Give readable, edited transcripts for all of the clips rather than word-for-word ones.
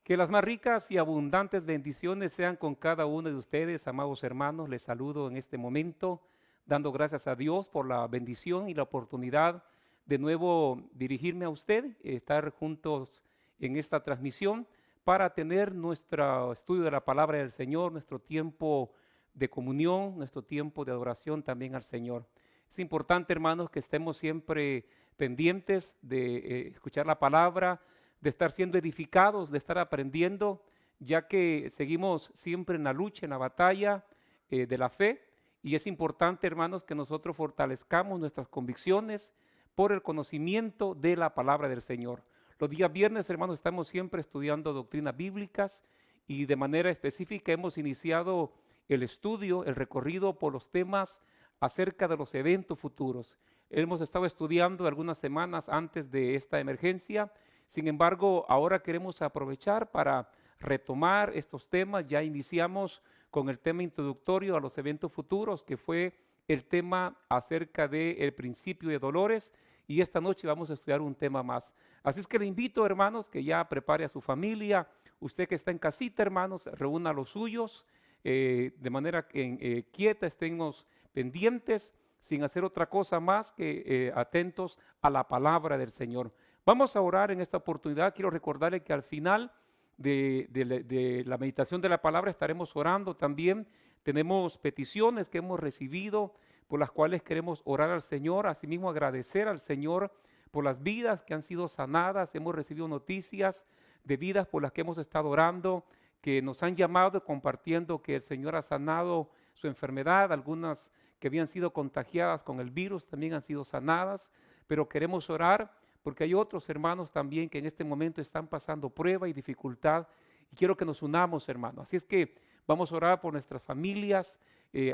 Que las más ricas y abundantes bendiciones sean con cada uno de ustedes, amados hermanos. Les saludo en este momento, dando gracias a Dios por la bendición y la oportunidad de nuevo dirigirme a usted, estar juntos en esta transmisión para tener nuestro estudio de la palabra del Señor, nuestro tiempo de comunión, nuestro tiempo de adoración también al Señor. Es importante, hermanos, que estemos siempre pendientes de escuchar la palabra, de estar siendo edificados, de estar aprendiendo, ya que seguimos siempre en la lucha, en la batalla de la fe. Y es importante, hermanos, que nosotros fortalezcamos nuestras convicciones por el conocimiento de la palabra del Señor. Los días viernes, hermanos, estamos siempre estudiando doctrinas bíblicas y de manera específica hemos iniciado el estudio, el recorrido por los temas acerca de los eventos futuros. Hemos estado estudiando algunas semanas antes de esta emergencia. Sin embargo, ahora queremos aprovechar para retomar estos temas. Ya iniciamos con el tema introductorio a los eventos futuros, que fue el tema acerca del principio de dolores, y esta noche vamos a estudiar un tema más. Así es que le invito, hermanos, que ya prepare a su familia. Usted que está en casita, hermanos, reúna a los suyos, de manera que quieta estemos pendientes, sin hacer otra cosa más que atentos a la palabra del Señor. Vamos a orar en esta oportunidad. Quiero recordarle que al final de la meditación de la palabra estaremos orando también. Tenemos peticiones que hemos recibido por las cuales queremos orar al Señor. Asimismo, agradecer al Señor por las vidas que han sido sanadas. Hemos recibido noticias de vidas por las que hemos estado orando, que nos han llamado compartiendo que el Señor ha sanado su enfermedad. Algunas que habían sido contagiadas con el virus también han sido sanadas, pero queremos orar porque hay otros hermanos también que en este momento están pasando prueba y dificultad, y quiero que nos unamos, hermanos. Así es que vamos a orar por nuestras familias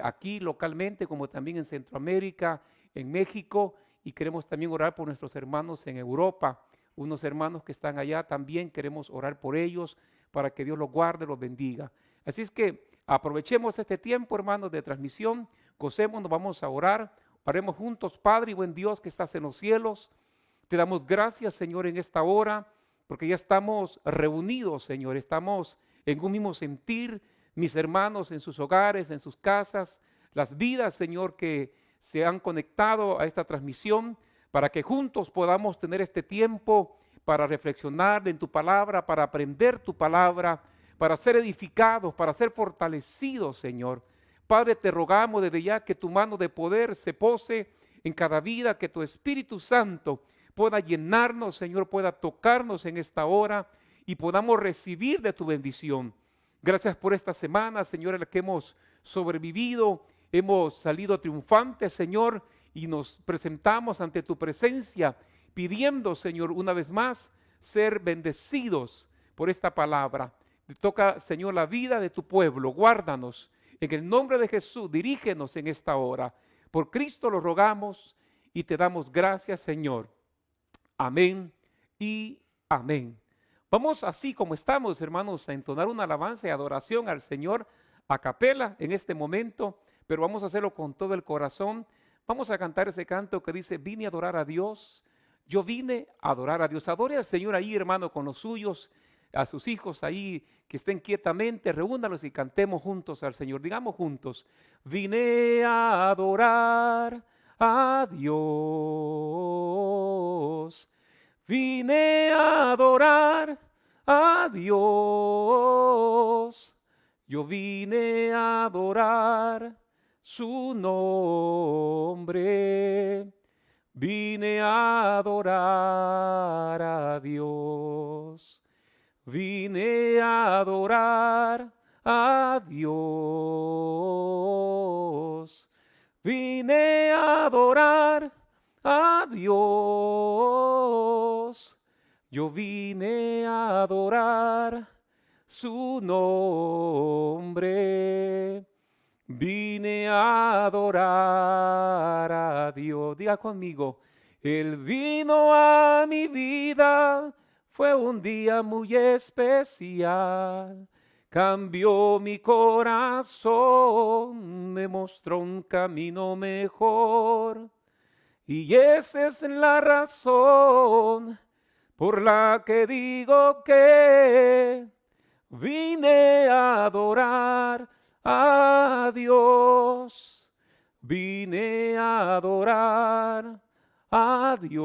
aquí localmente, como también en Centroamérica, en México, y queremos también orar por nuestros hermanos en Europa, unos hermanos que están allá también queremos orar por ellos para que Dios los guarde, los bendiga. Así es que aprovechemos este tiempo, hermanos, de transmisión, gocémonos, vamos a orar, oremos juntos. Padre y buen Dios que estás en los cielos, te damos gracias, Señor, en esta hora, porque ya estamos reunidos, Señor, estamos en un mismo sentir, mis hermanos en sus hogares, en sus casas, las vidas, Señor, que se han conectado a esta transmisión, para que juntos podamos tener este tiempo para reflexionar en tu palabra, para aprender tu palabra, para ser edificados, para ser fortalecidos, Señor. Padre, te rogamos desde ya que tu mano de poder se pose en cada vida, que tu Espíritu Santo pueda llenarnos, Señor, pueda tocarnos en esta hora y podamos recibir de tu bendición. Gracias por esta semana, Señor, en la que hemos sobrevivido, hemos salido triunfantes, Señor, y nos presentamos ante tu presencia, pidiendo, Señor, una vez más, ser bendecidos por esta palabra. Toca, Señor, la vida de tu pueblo, guárdanos. En el nombre de Jesús, dirígenos en esta hora. Por Cristo lo rogamos y te damos gracias, Señor. Amén y amén. Vamos así como estamos, hermanos, a entonar una alabanza y adoración al Señor a capela en este momento, pero vamos a hacerlo con todo el corazón. Vamos a cantar ese canto que dice: vine a adorar a Dios, yo vine a adorar a Dios. Adore al Señor ahí, hermano, con los suyos, a sus hijos ahí que estén quietamente, reúnalos y cantemos juntos al Señor. Digamos juntos: vine a adorar a Dios, vine a adorar a Dios, yo vine a adorar su nombre, vine a adorar a Dios, vine a adorar a Dios, vine a adorar a Dios, yo vine a adorar su nombre, vine a adorar a Dios. Diga conmigo: Él vino a mi vida, fue un día muy especial. Cambió mi corazón, me mostró un camino mejor. Y esa es la razón por la que digo que vine a adorar a Dios, vine a adorar a Dios,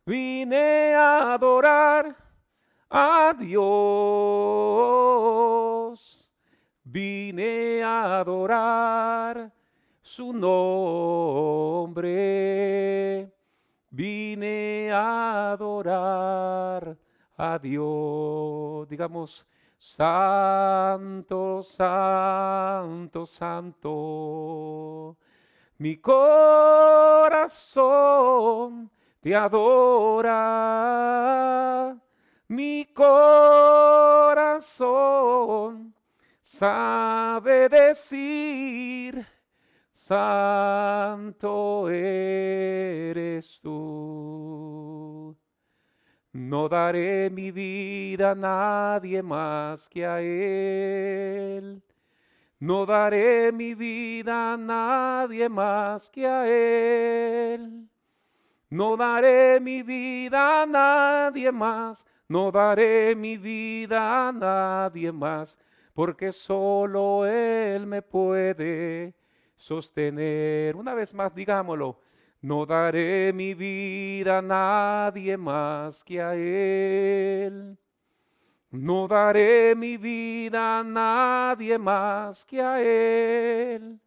vine a adorar a Dios, vine a adorar su nombre, vine a adorar a Dios. Digamos, santo, santo, santo, mi corazón te adora, mi corazón sabe decir, santo eres tú. No daré mi vida a nadie más que a Él. No daré mi vida a nadie más que a Él. No daré mi vida a nadie más. No daré mi vida a nadie más. Porque solo Él me puede sostener. Una vez más, digámoslo. No daré mi vida a nadie más que a Él. No daré mi vida a nadie más que a Él.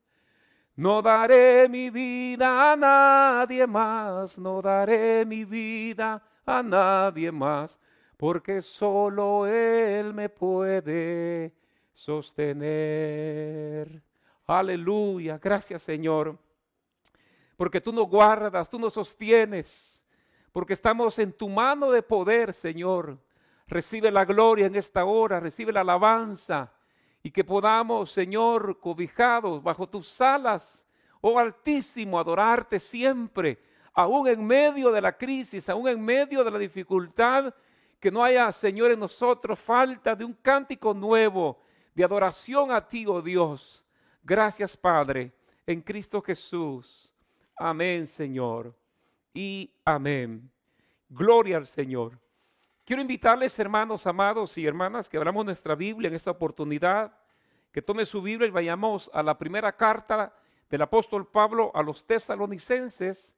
No daré mi vida a nadie más. No daré mi vida a nadie más. Porque solo Él me puede sostener. Aleluya. Gracias, Señor. Porque tú nos guardas, tú nos sostienes, porque estamos en tu mano de poder, Señor. Recibe la gloria en esta hora, recibe la alabanza, y que podamos, Señor, cobijados bajo tus alas, oh Altísimo, adorarte siempre, aún en medio de la crisis, aún en medio de la dificultad, que no haya, Señor, en nosotros falta de un cántico nuevo, de adoración a ti, oh Dios. Gracias, Padre, en Cristo Jesús. Amén, Señor, y amén. Gloria al Señor. Quiero invitarles, hermanos amados y hermanas, que abramos nuestra Biblia en esta oportunidad, que tome su Biblia y vayamos a la primera carta del apóstol Pablo a los tesalonicenses.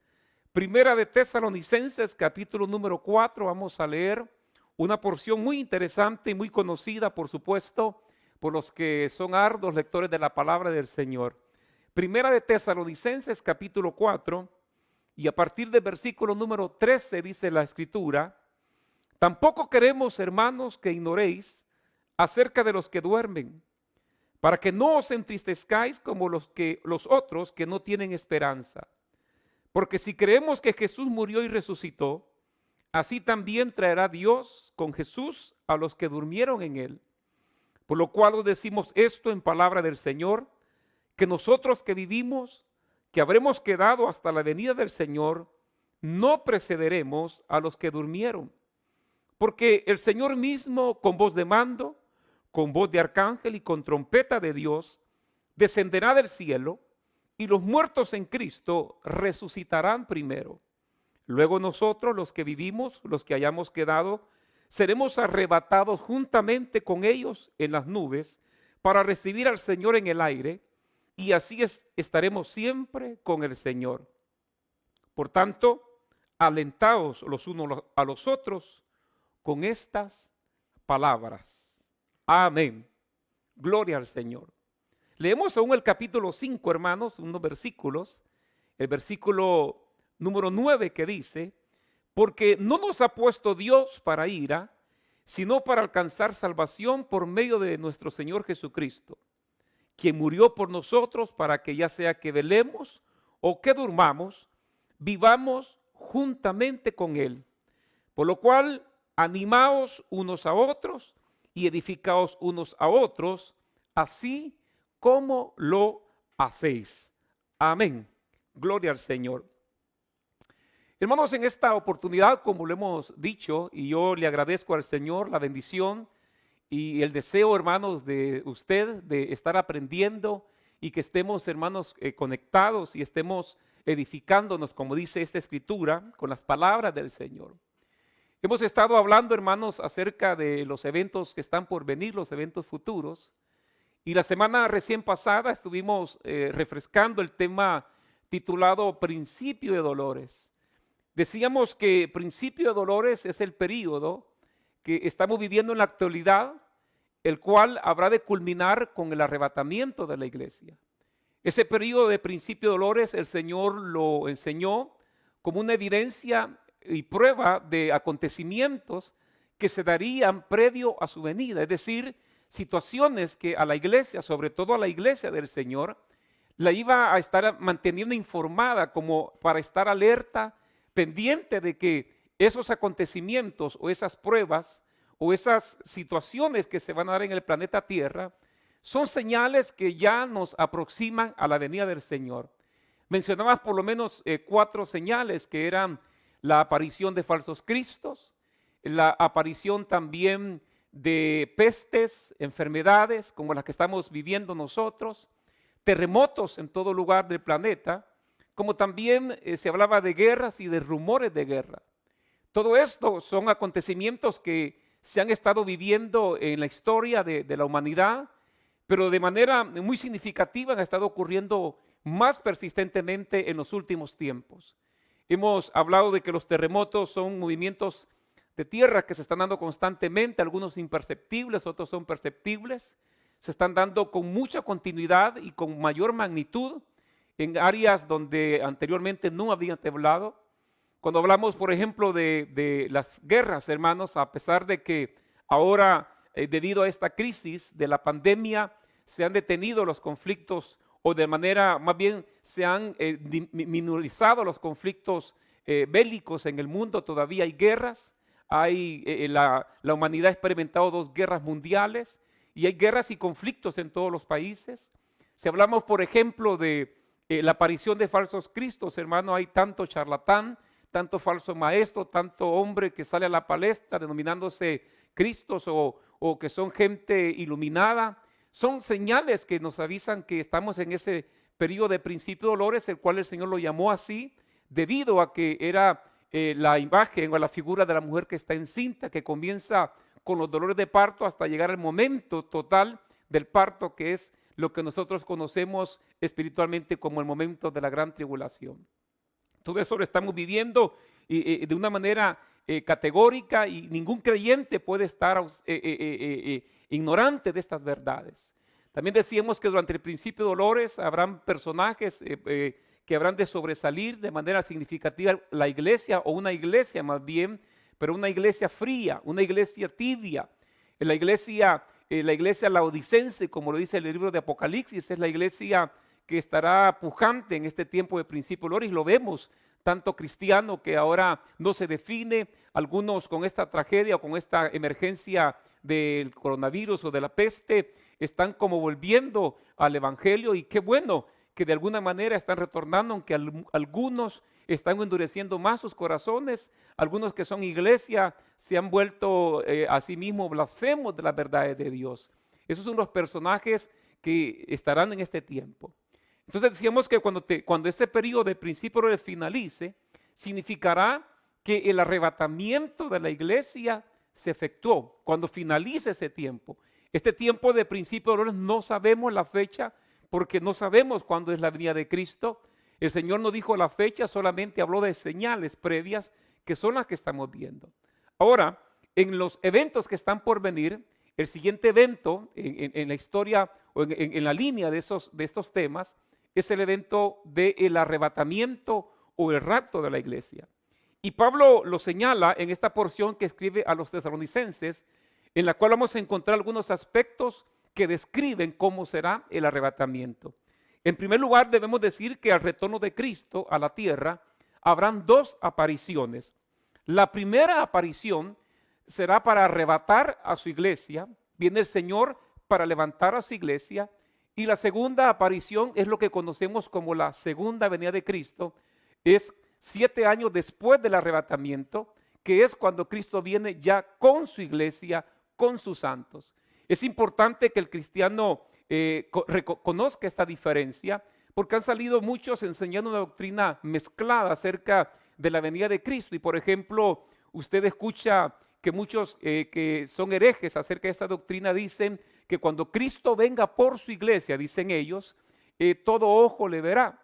Primera de Tesalonicenses, capítulo número 4, vamos a leer una porción muy interesante y muy conocida, por supuesto, por los que son arduos lectores de la palabra del Señor. Primera de Tesalonicenses capítulo 4 y a partir del versículo número 13 dice la escritura: tampoco queremos, hermanos, que ignoréis acerca de los que duermen, para que no os entristezcáis como los otros que no tienen esperanza. Porque si creemos que Jesús murió y resucitó, así también traerá Dios con Jesús a los que durmieron en él. Por lo cual os decimos esto en palabra del Señor, que nosotros que vivimos, que habremos quedado hasta la venida del Señor, no precederemos a los que durmieron. Porque el Señor mismo, con voz de mando, con voz de arcángel y con trompeta de Dios, descenderá del cielo, y los muertos en Cristo resucitarán primero. Luego nosotros, los que vivimos, los que hayamos quedado, seremos arrebatados juntamente con ellos en las nubes para recibir al Señor en el aire, y así estaremos siempre con el Señor. Por tanto, alentaos los unos a los otros con estas palabras. Amén. Gloria al Señor. Leemos aún el capítulo 5, hermanos, unos versículos. El versículo número 9 que dice: porque no nos ha puesto Dios para ira, sino para alcanzar salvación por medio de nuestro Señor Jesucristo, quien murió por nosotros para que ya sea que velemos o que durmamos, vivamos juntamente con Él. Por lo cual, animaos unos a otros y edificaos unos a otros, así como lo hacéis. Amén. Gloria al Señor. Hermanos, en esta oportunidad, como lo hemos dicho, y yo le agradezco al Señor la bendición y el deseo, hermanos, de usted de estar aprendiendo y que estemos, hermanos, conectados y estemos edificándonos, como dice esta escritura, con las palabras del Señor. Hemos estado hablando, hermanos, acerca de los eventos que están por venir, los eventos futuros. Y la semana recién pasada estuvimos refrescando el tema titulado Principio de Dolores. Decíamos que Principio de Dolores es el período que estamos viviendo en la actualidad, el cual habrá de culminar con el arrebatamiento de la iglesia. Ese período de Principio de Dolores el Señor lo enseñó como una evidencia y prueba de acontecimientos que se darían previo a su venida, es decir, situaciones que a la iglesia, sobre todo a la iglesia del Señor, la iba a estar manteniendo informada como para estar alerta, pendiente de que esos acontecimientos o esas pruebas o esas situaciones que se van a dar en el planeta Tierra son señales que ya nos aproximan a la venida del Señor. Mencionabas por lo menos 4 señales que eran la aparición de falsos cristos, la aparición también de pestes, enfermedades como las que estamos viviendo nosotros, terremotos en todo lugar del planeta, como también se hablaba de guerras y de rumores de guerra. Todo esto son acontecimientos que se han estado viviendo en la historia de la humanidad, pero de manera muy significativa han estado ocurriendo más persistentemente en los últimos tiempos. Hemos hablado de que los terremotos son movimientos de tierra que se están dando constantemente, algunos imperceptibles, otros son perceptibles. Se están dando con mucha continuidad y con mayor magnitud en áreas donde anteriormente no habían temblado. Cuando hablamos, por ejemplo, de las guerras, hermanos, a pesar de que ahora, debido a esta crisis de la pandemia, se han detenido los conflictos o de manera, más bien, se han minorizado los conflictos bélicos en el mundo. Todavía hay guerras, la humanidad ha experimentado 2 guerras mundiales y hay guerras y conflictos en todos los países. Si hablamos, por ejemplo, de la aparición de falsos cristos, hermano, hay tanto charlatán, tanto falso maestro, tanto hombre que sale a la palestra denominándose cristos o que son gente iluminada. Son señales que nos avisan que estamos en ese periodo de Principio de Dolores, el cual el Señor lo llamó así, debido a que era la imagen o la figura de la mujer que está encinta, que comienza con los dolores de parto hasta llegar al momento total del parto, que es lo que nosotros conocemos espiritualmente como el momento de la gran tribulación. Todo eso lo estamos viviendo de una manera categórica y ningún creyente puede estar ignorante de estas verdades. También decíamos que durante el Principio de Dolores habrán personajes que habrán de sobresalir de manera significativa la iglesia, o una iglesia más bien, pero una iglesia fría, una iglesia tibia. La iglesia laodicense, como lo dice el libro de Apocalipsis, es la iglesia que estará pujante en este tiempo de Principio de Dolores, y lo vemos, tanto cristiano que ahora no se define, algunos con esta tragedia o con esta emergencia del coronavirus o de la peste, están como volviendo al evangelio, y qué bueno que de alguna manera están retornando, aunque algunos están endureciendo más sus corazones, algunos que son iglesia se han vuelto a sí mismos blasfemos de las verdades de Dios. Esos son los personajes que estarán en este tiempo. Entonces decíamos que cuando ese periodo de Principio de Dolores finalice, significará que el arrebatamiento de la iglesia se efectuó. Cuando finalice ese tiempo, este tiempo de Principio de Dolores no sabemos la fecha, porque no sabemos cuándo es la venida de Cristo. El Señor no dijo la fecha, solamente habló de señales previas que son las que estamos viendo. Ahora, en los eventos que están por venir, el siguiente evento en la historia o en la línea de estos temas es el evento del arrebatamiento o el rapto de la iglesia. Y Pablo lo señala en esta porción que escribe a los tesalonicenses, en la cual vamos a encontrar algunos aspectos que describen cómo será el arrebatamiento. En primer lugar, debemos decir que al retorno de Cristo a la tierra habrán 2 apariciones. La primera aparición será para arrebatar a su iglesia, viene el Señor para levantar a su iglesia, y la segunda aparición es lo que conocemos como la segunda venida de Cristo, es 7 años después del arrebatamiento, que es cuando Cristo viene ya con su iglesia, con sus santos. Es importante que el cristiano reconozca esta diferencia, porque han salido muchos enseñando una doctrina mezclada acerca de la venida de Cristo. Y por ejemplo, Usted escucha que muchos que son herejes acerca de esta doctrina dicen que cuando Cristo venga por su iglesia, dicen ellos, todo ojo le verá.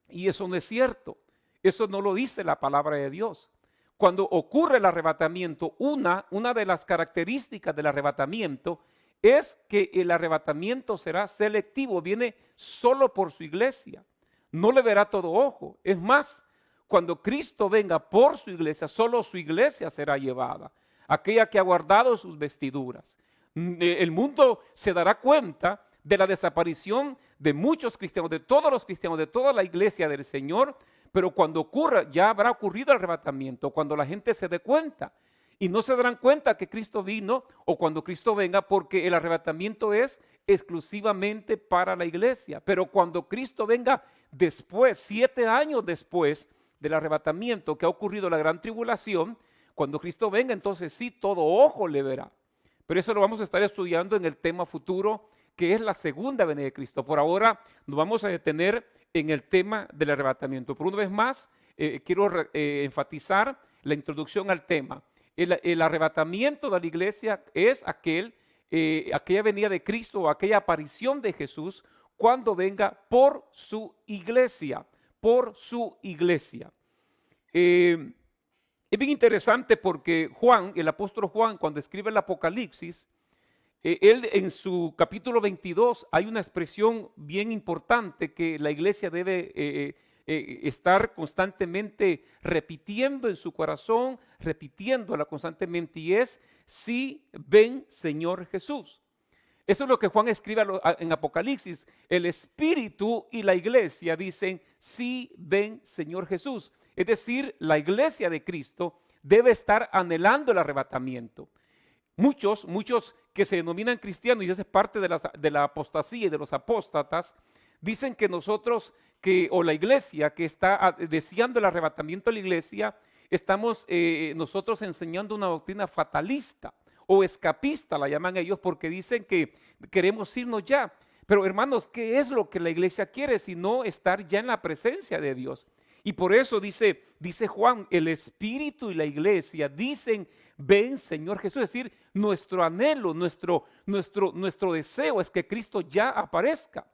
Y eso no es cierto. Eso no lo dice la palabra de Dios. Cuando ocurre el arrebatamiento, una de las características del arrebatamiento es que el arrebatamiento será selectivo, viene solo por su iglesia. No le verá todo ojo. Es más, cuando Cristo venga por su iglesia, solo su iglesia será llevada, aquella que ha guardado sus vestiduras. El mundo se dará cuenta de la desaparición de muchos cristianos, de todos los cristianos, de toda la iglesia del Señor, pero cuando ocurra, ya habrá ocurrido el arrebatamiento, cuando la gente se dé cuenta. Y no se darán cuenta que Cristo vino o cuando Cristo venga, porque el arrebatamiento es exclusivamente para la iglesia. Pero cuando Cristo venga después, 7 años después del arrebatamiento que ha ocurrido la gran tribulación, cuando Cristo venga, entonces sí, todo ojo le verá. Pero eso lo vamos a estar estudiando en el tema futuro, que es la segunda venida de Cristo. Por ahora nos vamos a detener en el tema del arrebatamiento. Por una vez más, quiero enfatizar la introducción al tema. El arrebatamiento de la iglesia es aquella venida de Cristo o aquella aparición de Jesús cuando venga por su iglesia, por su iglesia. Es bien interesante porque Juan, el apóstol Juan, cuando escribe el Apocalipsis, él en su capítulo 22 hay una expresión bien importante que la iglesia debe estar constantemente repitiendo en su corazón, repitiéndola constantemente, y es: sí, ven Señor Jesús. Eso es lo que Juan escribe en Apocalipsis. El Espíritu y la iglesia dicen: sí, ven Señor Jesús. Es decir, la iglesia de Cristo debe estar anhelando el arrebatamiento. Muchos que se denominan cristianos, y eso es parte de la apostasía y de los apóstatas, dicen que nosotros, o la iglesia que está deseando el arrebatamiento de la iglesia, estamos nosotros enseñando una doctrina fatalista o escapista, la llaman ellos, porque dicen que queremos irnos ya. Pero hermanos, ¿qué es lo que la iglesia quiere sino estar ya en la presencia de Dios? Y por eso dice Juan, el Espíritu y la iglesia dicen: ven Señor Jesús. Es decir, nuestro anhelo, nuestro deseo es que Cristo ya aparezca.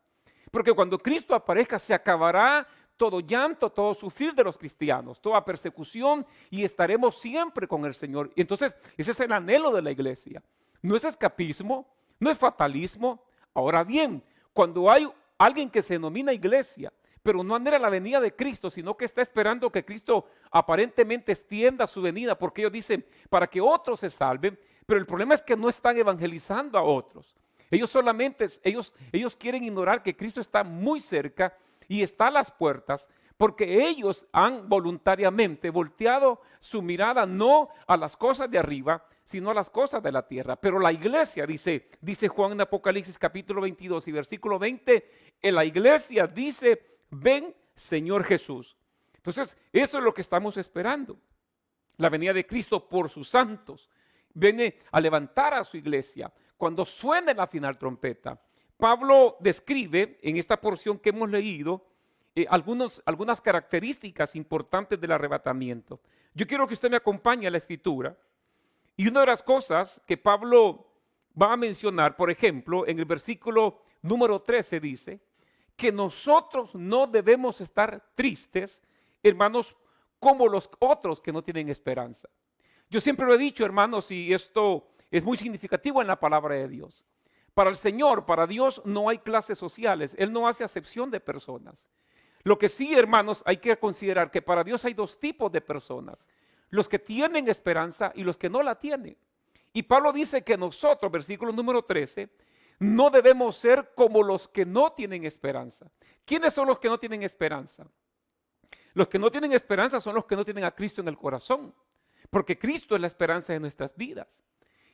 Porque cuando Cristo aparezca se acabará todo llanto, todo sufrir de los cristianos, toda persecución, y estaremos siempre con el Señor. Y entonces ese es el anhelo de la iglesia. No es escapismo, no es fatalismo. Ahora bien, cuando hay alguien que se denomina iglesia, pero no anhela la venida de Cristo, sino que está esperando que Cristo aparentemente extienda su venida, porque ellos dicen para que otros se salven, pero el problema es que no están evangelizando a otros. Ellos solamente, ellos quieren ignorar que Cristo está muy cerca y está a las puertas, porque ellos han voluntariamente volteado su mirada no a las cosas de arriba, sino a las cosas de la tierra. Pero la iglesia, dice Juan en Apocalipsis capítulo 22 y versículo 20, en la iglesia dice: ven Señor Jesús. Entonces, eso es lo que estamos esperando. La venida de Cristo por sus santos. Viene a levantar a su iglesia cuando suene la final trompeta. Pablo describe en esta porción que hemos leído algunas características importantes del arrebatamiento. Yo quiero que usted me acompañe a la escritura. Y una de las cosas que Pablo va a mencionar, por ejemplo, en el versículo número 13 dice que nosotros no debemos estar tristes, hermanos, como los otros que no tienen esperanza. Yo siempre lo he dicho, hermanos, y esto es muy significativo en la palabra de Dios. Para el Señor, para Dios, no hay clases sociales. Él no hace acepción de personas. Lo que sí, hermanos, hay que considerar que para Dios hay dos tipos de personas: los que tienen esperanza y los que no la tienen. Y Pablo dice que nosotros, versículo número 13, no debemos ser como los que no tienen esperanza. ¿Quiénes son los que no tienen esperanza? Los que no tienen esperanza son los que no tienen a Cristo en el corazón, porque Cristo es la esperanza de nuestras vidas.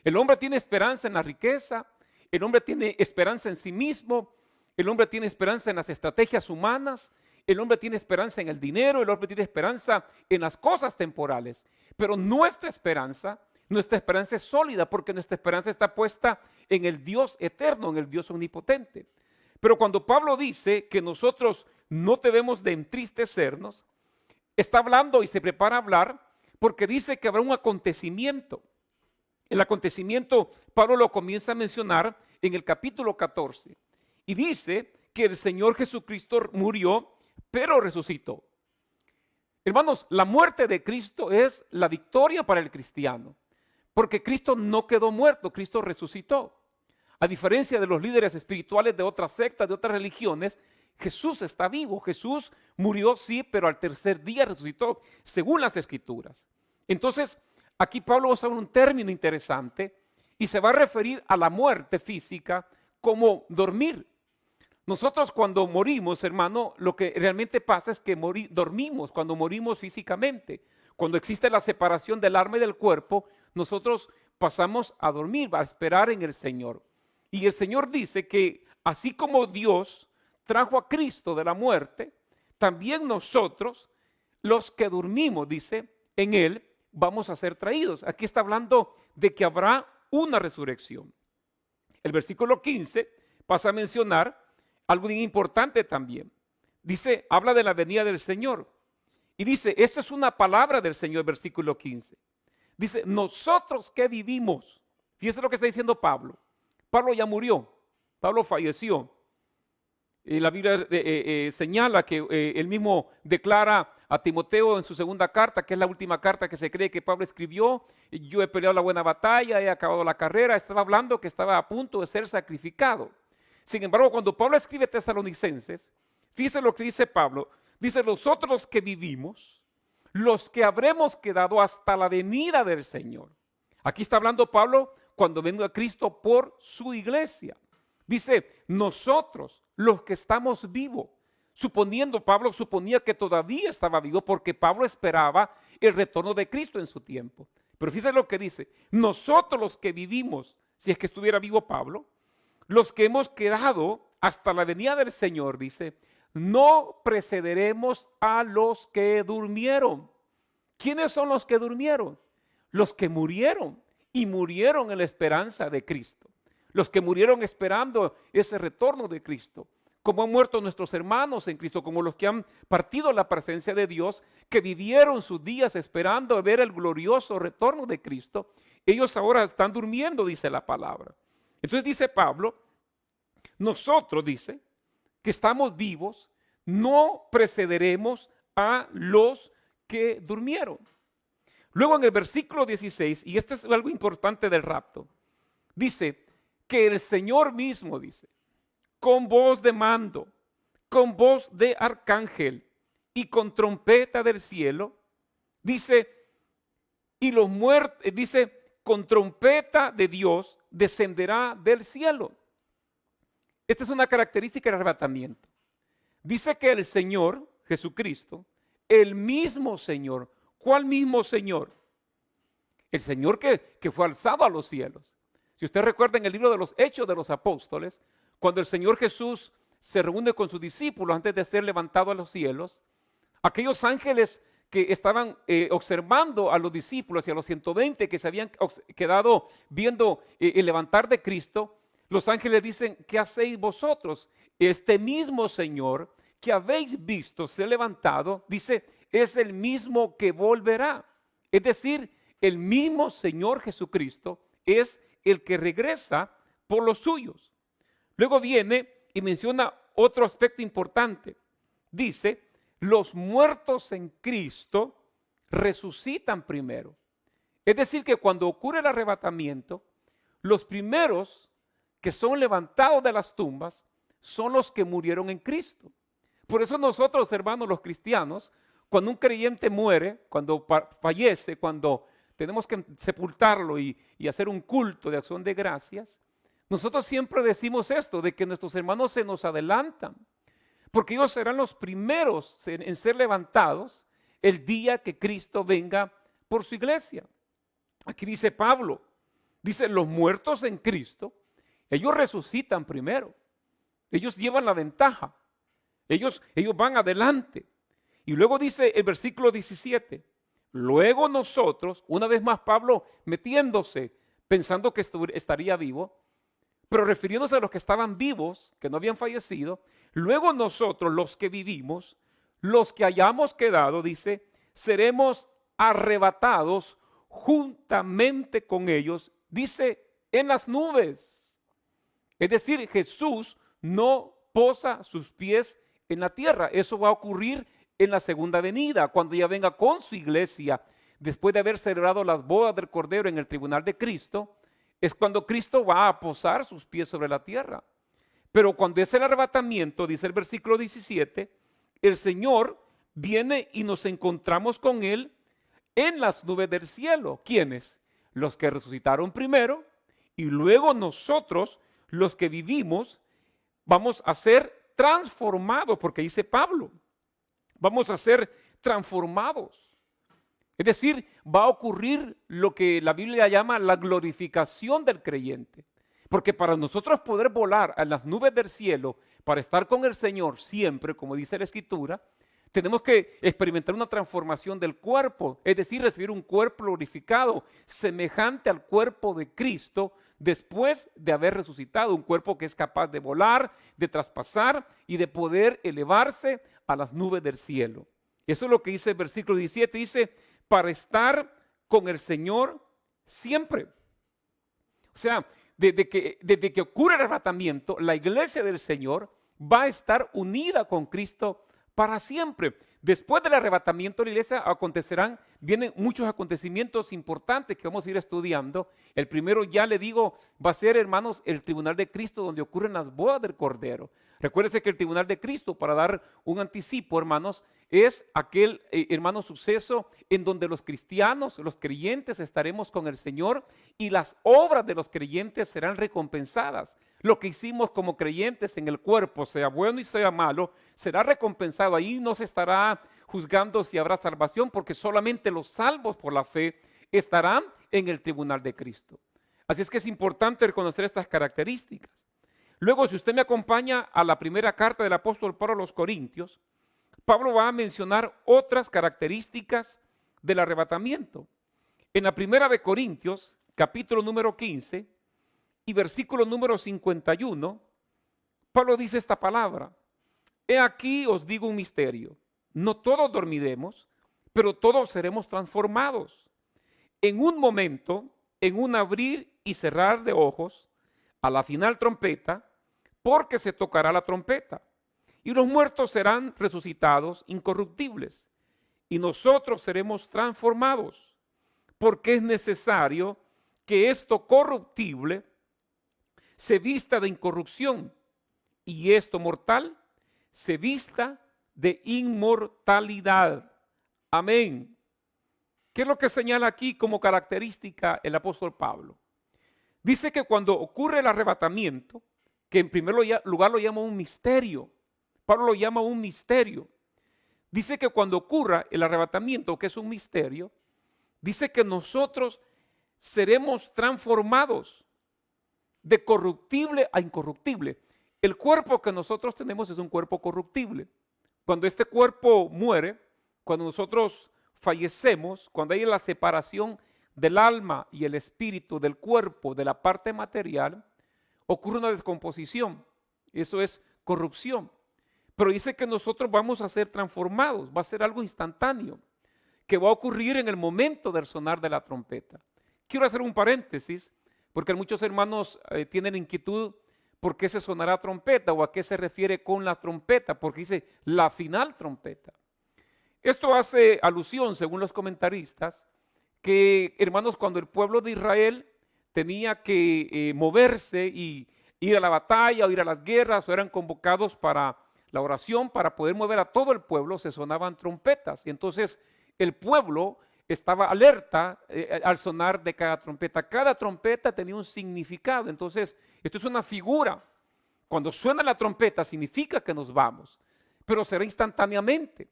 El hombre tiene esperanza en la riqueza, el hombre tiene esperanza en sí mismo, el hombre tiene esperanza en las estrategias humanas, el hombre tiene esperanza en el dinero, el hombre tiene esperanza en las cosas temporales. Pero nuestra esperanza es sólida, porque nuestra esperanza está puesta en el Dios eterno, en el Dios omnipotente. Pero cuando Pablo dice que nosotros no debemos de entristecernos, está hablando y se prepara a hablar porque dice que habrá un acontecimiento. El acontecimiento, Pablo lo comienza a mencionar en el capítulo 14 y dice que el Señor Jesucristo murió, pero resucitó. Hermanos, la muerte de Cristo es la victoria para el cristiano, porque Cristo no quedó muerto, Cristo resucitó. A diferencia de los líderes espirituales de otras sectas, de otras religiones, Jesús está vivo. Jesús murió, sí, pero al tercer día resucitó, según las Escrituras. Entonces, aquí Pablo usa un término interesante y se va a referir a la muerte física como dormir. Nosotros cuando morimos, hermano, lo que realmente pasa es que dormimos cuando morimos físicamente. Cuando existe la separación del alma y del cuerpo, nosotros pasamos a dormir, a esperar en el Señor. Y el Señor dice que así como Dios trajo a Cristo de la muerte, también nosotros, los que dormimos, dice, en Él, vamos a ser traídos. Aquí está hablando de que habrá una resurrección. El versículo 15 pasa a mencionar algo bien importante también. Dice, habla de la venida del Señor. Y dice, esto es una palabra del Señor, versículo 15. Dice, nosotros que vivimos. Fíjense lo que está diciendo Pablo. Pablo ya murió. Pablo falleció. La Biblia señala que él mismo declara a Timoteo en su segunda carta, que es la última carta que se cree que Pablo escribió: yo he peleado la buena batalla, he acabado la carrera. Estaba hablando que estaba a punto de ser sacrificado. Sin embargo, cuando Pablo escribe a Tesalonicenses, fíjense lo que dice Pablo. Dice, nosotros los que vivimos, los que habremos quedado hasta la venida del Señor. Aquí está hablando Pablo cuando venga Cristo por su iglesia. Dice, nosotros los que estamos vivos. Pablo suponía que todavía estaba vivo porque Pablo esperaba el retorno de Cristo en su tiempo. Pero fíjense lo que dice, nosotros los que vivimos, si es que estuviera vivo Pablo, los que hemos quedado hasta la venida del Señor, dice, no precederemos a los que durmieron. ¿Quiénes son los que durmieron? Los que murieron y murieron en la esperanza de Cristo. Los que murieron esperando ese retorno de Cristo. Como han muerto nuestros hermanos en Cristo, como los que han partido la presencia de Dios, que vivieron sus días esperando ver el glorioso retorno de Cristo. Ellos ahora están durmiendo, dice la palabra. Entonces dice Pablo, nosotros, dice, que estamos vivos, no precederemos a los que durmieron. Luego en el versículo 16, y este es algo importante del rapto, dice que el Señor mismo, dice, con voz de mando, con voz de arcángel y con trompeta del cielo, dice, y los muertos, dice, con trompeta de Dios descenderá del cielo. Esta es una característica del arrebatamiento. Dice que el Señor, Jesucristo, el mismo Señor. ¿Cuál mismo Señor? El Señor que fue alzado a los cielos. Si usted recuerda en el libro de los Hechos de los Apóstoles, cuando el Señor Jesús se reúne con sus discípulos antes de ser levantado a los cielos, aquellos ángeles que estaban observando a los discípulos y a los 120 que se habían quedado viendo el levantar de Cristo, los ángeles dicen, ¿qué hacéis vosotros? Este mismo Señor que habéis visto ser levantado, dice, es el mismo que volverá. Es decir, el mismo Señor Jesucristo es el que regresa por los suyos. Luego viene y menciona otro aspecto importante. Dice, los muertos en Cristo resucitan primero. Es decir, que cuando ocurre el arrebatamiento, los primeros que son levantados de las tumbas son los que murieron en Cristo. Por eso nosotros, hermanos, los cristianos, cuando un creyente muere, cuando fallece, cuando tenemos que sepultarlo y hacer un culto de acción de gracias, nosotros siempre decimos esto, de que nuestros hermanos se nos adelantan, porque ellos serán los primeros en ser levantados el día que Cristo venga por su iglesia. Aquí dice Pablo, dice, los muertos en Cristo, ellos resucitan primero, ellos llevan la ventaja, ellos van adelante. Y luego dice el versículo 17, luego nosotros, una vez más Pablo metiéndose, pensando que estaría vivo, pero refiriéndose a los que estaban vivos, que no habían fallecido, luego nosotros los que vivimos, los que hayamos quedado, dice, seremos arrebatados juntamente con ellos, dice, en las nubes. Es decir, Jesús no posa sus pies en la tierra. Eso va a ocurrir en la segunda venida, cuando ya venga con su iglesia, después de haber celebrado las bodas del Cordero en el tribunal de Cristo, es cuando Cristo va a posar sus pies sobre la tierra. Pero cuando es el arrebatamiento, dice el versículo 17, el Señor viene y nos encontramos con Él en las nubes del cielo. ¿Quiénes? Los que resucitaron primero, y luego nosotros, los que vivimos, vamos a ser transformados, porque dice Pablo, vamos a ser transformados. Es decir, va a ocurrir lo que la Biblia llama la glorificación del creyente. Porque para nosotros poder volar a las nubes del cielo, para estar con el Señor siempre, como dice la Escritura, tenemos que experimentar una transformación del cuerpo, es decir, recibir un cuerpo glorificado, semejante al cuerpo de Cristo, después de haber resucitado, un cuerpo que es capaz de volar, de traspasar y de poder elevarse a las nubes del cielo. Eso es lo que dice el versículo 17, dice, para estar con el Señor siempre. O sea, desde que ocurre el arrebatamiento, la iglesia del Señor va a estar unida con Cristo para siempre. Después del arrebatamiento de la iglesia vienen muchos acontecimientos importantes que vamos a ir estudiando. El primero, ya le digo, va a ser, hermanos, el tribunal de Cristo, donde ocurren las bodas del Cordero. Recuérdense que el tribunal de Cristo, para dar un anticipo, hermanos, es aquel, hermano, suceso en donde los cristianos, los creyentes, estaremos con el Señor y las obras de los creyentes serán recompensadas. Lo que hicimos como creyentes en el cuerpo, sea bueno y sea malo, será recompensado. Ahí no se estará juzgando si habrá salvación, porque solamente los salvos por la fe estarán en el tribunal de Cristo. Así es que es importante reconocer estas características. Luego, si usted me acompaña a la primera carta del apóstol Pablo a los Corintios, Pablo va a mencionar otras características del arrebatamiento. En la primera de Corintios, capítulo número 15 y versículo número 51, Pablo dice esta palabra: he aquí os digo un misterio, no todos dormiremos, pero todos seremos transformados. En un momento, en un abrir y cerrar de ojos, a la final trompeta, porque se tocará la trompeta, y los muertos serán resucitados incorruptibles, y nosotros seremos transformados, porque es necesario que esto corruptible se vista de incorrupción, y esto mortal se vista de inmortalidad. Amén. ¿Qué es lo que señala aquí como característica el apóstol Pablo? Dice que cuando ocurre el arrebatamiento, que en primer lugar lo llama un misterio, Pablo lo llama un misterio. Dice que cuando ocurra el arrebatamiento, que es un misterio, dice que nosotros seremos transformados de corruptible a incorruptible. El cuerpo que nosotros tenemos es un cuerpo corruptible. Cuando este cuerpo muere, cuando nosotros fallecemos, cuando hay la separación del alma y el espíritu del cuerpo, de la parte material, ocurre una descomposición. Eso es corrupción. Pero dice que nosotros vamos a ser transformados, va a ser algo instantáneo, que va a ocurrir en el momento del sonar de la trompeta. Quiero hacer un paréntesis, porque muchos hermanos tienen inquietud por qué se sonará trompeta o a qué se refiere con la trompeta, porque dice la final trompeta. Esto hace alusión, según los comentaristas, que, hermanos, cuando el pueblo de Israel tenía que moverse y ir a la batalla o ir a las guerras, o eran convocados para la oración, para poder mover a todo el pueblo, se sonaban trompetas. Y entonces el pueblo estaba alerta al sonar de cada trompeta. Cada trompeta tenía un significado. Entonces, esto es una figura. Cuando suena la trompeta significa que nos vamos, pero será instantáneamente.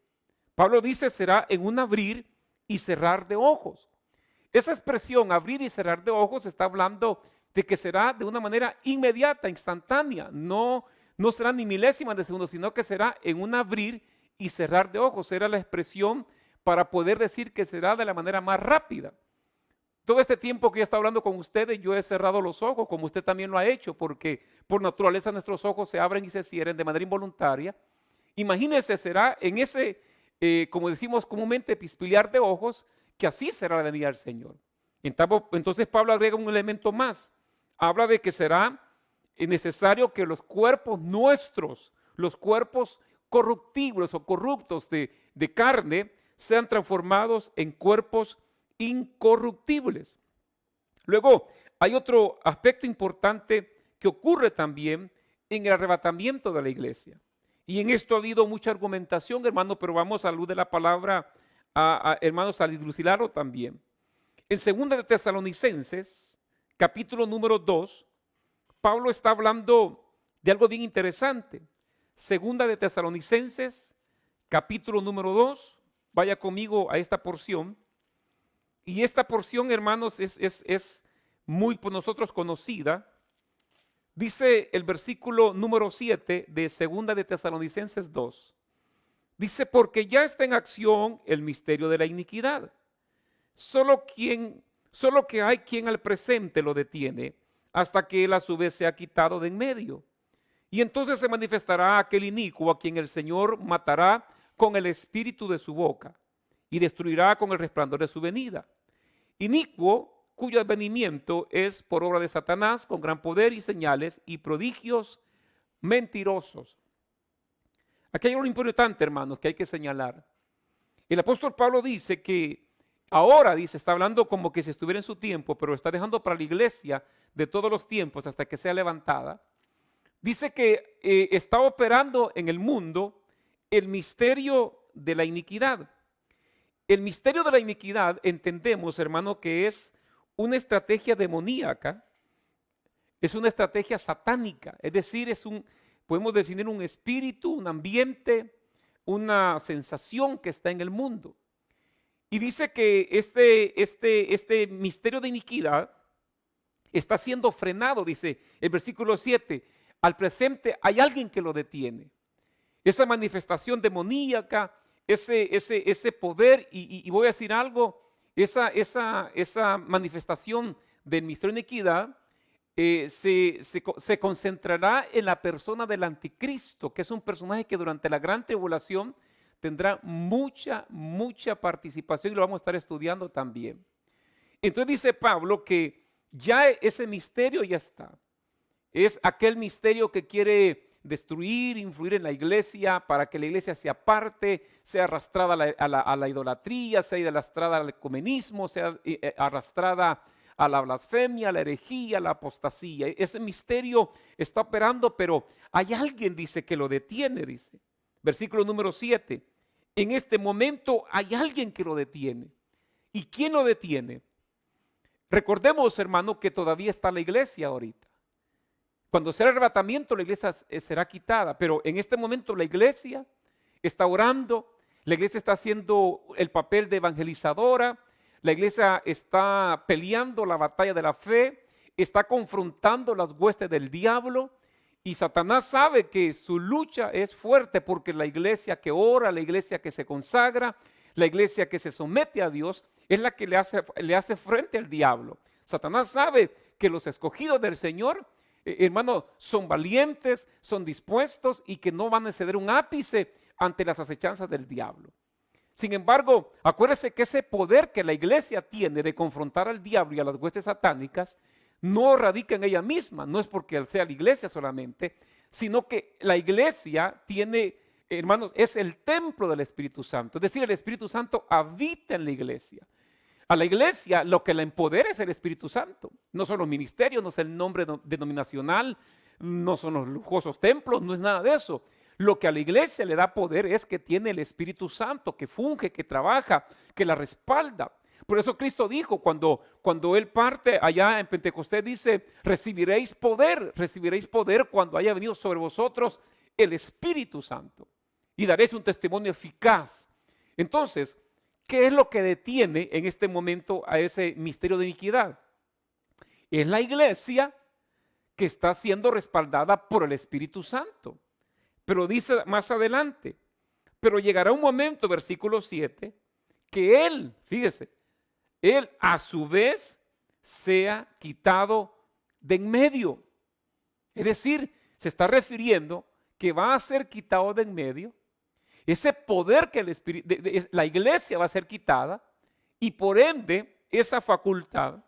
Pablo dice será en un abrir y cerrar de ojos. Esa expresión, abrir y cerrar de ojos, está hablando de que será de una manera inmediata, instantánea. No será ni milésimas de segundo, sino que será en un abrir y cerrar de ojos. Era la expresión para poder decir que será de la manera más rápida. Todo este tiempo que yo he estado hablando con ustedes, yo he cerrado los ojos, como usted también lo ha hecho, porque por naturaleza nuestros ojos se abren y se cierran de manera involuntaria. Imagínense, será en ese, como decimos comúnmente, pispillar de ojos, que así será la venida del Señor. Entonces Pablo agrega un elemento más. Habla de que será necesario que los cuerpos nuestros, los cuerpos corruptibles o corruptos de carne, sean transformados en cuerpos incorruptibles. Luego, hay otro aspecto importante que ocurre también en el arrebatamiento de la iglesia. Y en esto ha habido mucha argumentación, hermano, pero vamos a la luz de la palabra, hermanos, a dilucidarlo también. En 2 de Tesalonicenses, capítulo número 2, Pablo está hablando de algo bien interesante. 2 de Tesalonicenses, capítulo número 2, vaya conmigo a esta porción. Y esta porción, hermanos, es muy por nosotros conocida. Dice el versículo número 7 de 2 de Tesalonicenses 2. Dice, porque ya está en acción el misterio de la iniquidad. Solo que hay quien al presente lo detiene, hasta que él a su vez sea quitado de en medio. Y entonces se manifestará aquel inicuo a quien el Señor matará con el espíritu de su boca y destruirá con el resplandor de su venida. Inicuo, cuyo advenimiento es por obra de Satanás, con gran poder y señales y prodigios mentirosos. Aquí hay algo importante, hermanos, que hay que señalar. El apóstol Pablo dice que ahora, está hablando como que si estuviera en su tiempo, pero está dejando para la iglesia de todos los tiempos hasta que sea levantada. Dice que está operando en el mundo el misterio de la iniquidad. El misterio de la iniquidad entendemos, hermano, que es una estrategia demoníaca, es una estrategia satánica, es decir, podemos definir un espíritu, un ambiente, una sensación que está en el mundo. Y dice que este misterio de iniquidad está siendo frenado, dice el versículo 7, al presente hay alguien que lo detiene. Esa manifestación demoníaca, ese poder, y voy a decir algo, esa manifestación del misterio de iniquidad se concentrará en la persona del anticristo, que es un personaje que durante la gran tribulación tendrá mucha participación y lo vamos a estar estudiando también. Entonces dice Pablo que ya ese misterio ya está. Es aquel misterio que quiere destruir, influir en la iglesia para que la iglesia se aparte, sea arrastrada a la idolatría, sea arrastrada al ecumenismo, sea arrastrada a la blasfemia, a la herejía, a la apostasía. Ese misterio está operando, pero hay alguien, dice, que lo detiene, dice. Versículo número 7. En este momento hay alguien que lo detiene. ¿Y quién lo detiene? Recordemos, hermano, que todavía está la iglesia ahorita. Cuando sea el arrebatamiento, la iglesia será quitada, pero en este momento la iglesia está orando, la iglesia está haciendo el papel de evangelizadora, la iglesia está peleando la batalla de la fe, está confrontando las huestes del diablo, y Satanás sabe que su lucha es fuerte porque la iglesia que ora, la iglesia que se consagra, la iglesia que se somete a Dios, es la que le hace frente al diablo. Satanás sabe que los escogidos del Señor, hermano, son valientes, son dispuestos y que no van a ceder un ápice ante las acechanzas del diablo. Sin embargo, acuérdese que ese poder que la iglesia tiene de confrontar al diablo y a las huestes satánicas no radica en ella misma, no es porque sea la iglesia solamente, sino que la iglesia tiene, hermanos, es el templo del Espíritu Santo. Es decir, el Espíritu Santo habita en la iglesia. A la iglesia lo que la empodera es el Espíritu Santo. No son los ministerios, no es el nombre denominacional, no son los lujosos templos, no es nada de eso. Lo que a la iglesia le da poder es que tiene el Espíritu Santo, que funge, que trabaja, que la respalda. Por eso Cristo dijo, cuando Él parte allá en Pentecostés, dice, recibiréis poder cuando haya venido sobre vosotros el Espíritu Santo. Y daréis un testimonio eficaz. Entonces, ¿qué es lo que detiene en este momento a ese misterio de iniquidad? Es la iglesia que está siendo respaldada por el Espíritu Santo. Pero dice más adelante, pero llegará un momento, versículo 7, que Él, fíjese, Él a su vez sea quitado de en medio. Es decir, se está refiriendo que va a ser quitado de en medio. Ese poder que la iglesia va a ser quitada Y por ende, esa facultad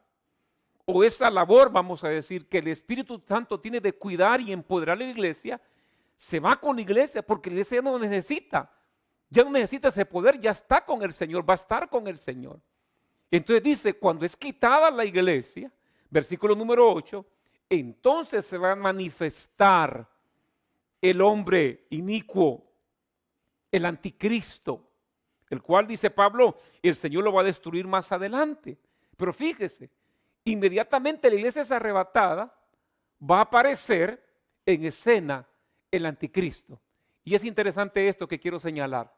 o esa labor, vamos a decir, que el Espíritu Santo tiene de cuidar y empoderar a la iglesia, se va con la iglesia porque la iglesia ya no lo necesita. Ya no necesita ese poder, ya está con el Señor, va a estar con el Señor. Entonces dice, cuando es quitada la iglesia, versículo número 8, entonces se va a manifestar el hombre inicuo, el anticristo, el cual dice Pablo, el Señor lo va a destruir más adelante. Pero fíjese, inmediatamente la iglesia es arrebatada, va a aparecer en escena el anticristo. Y es interesante esto que quiero señalar.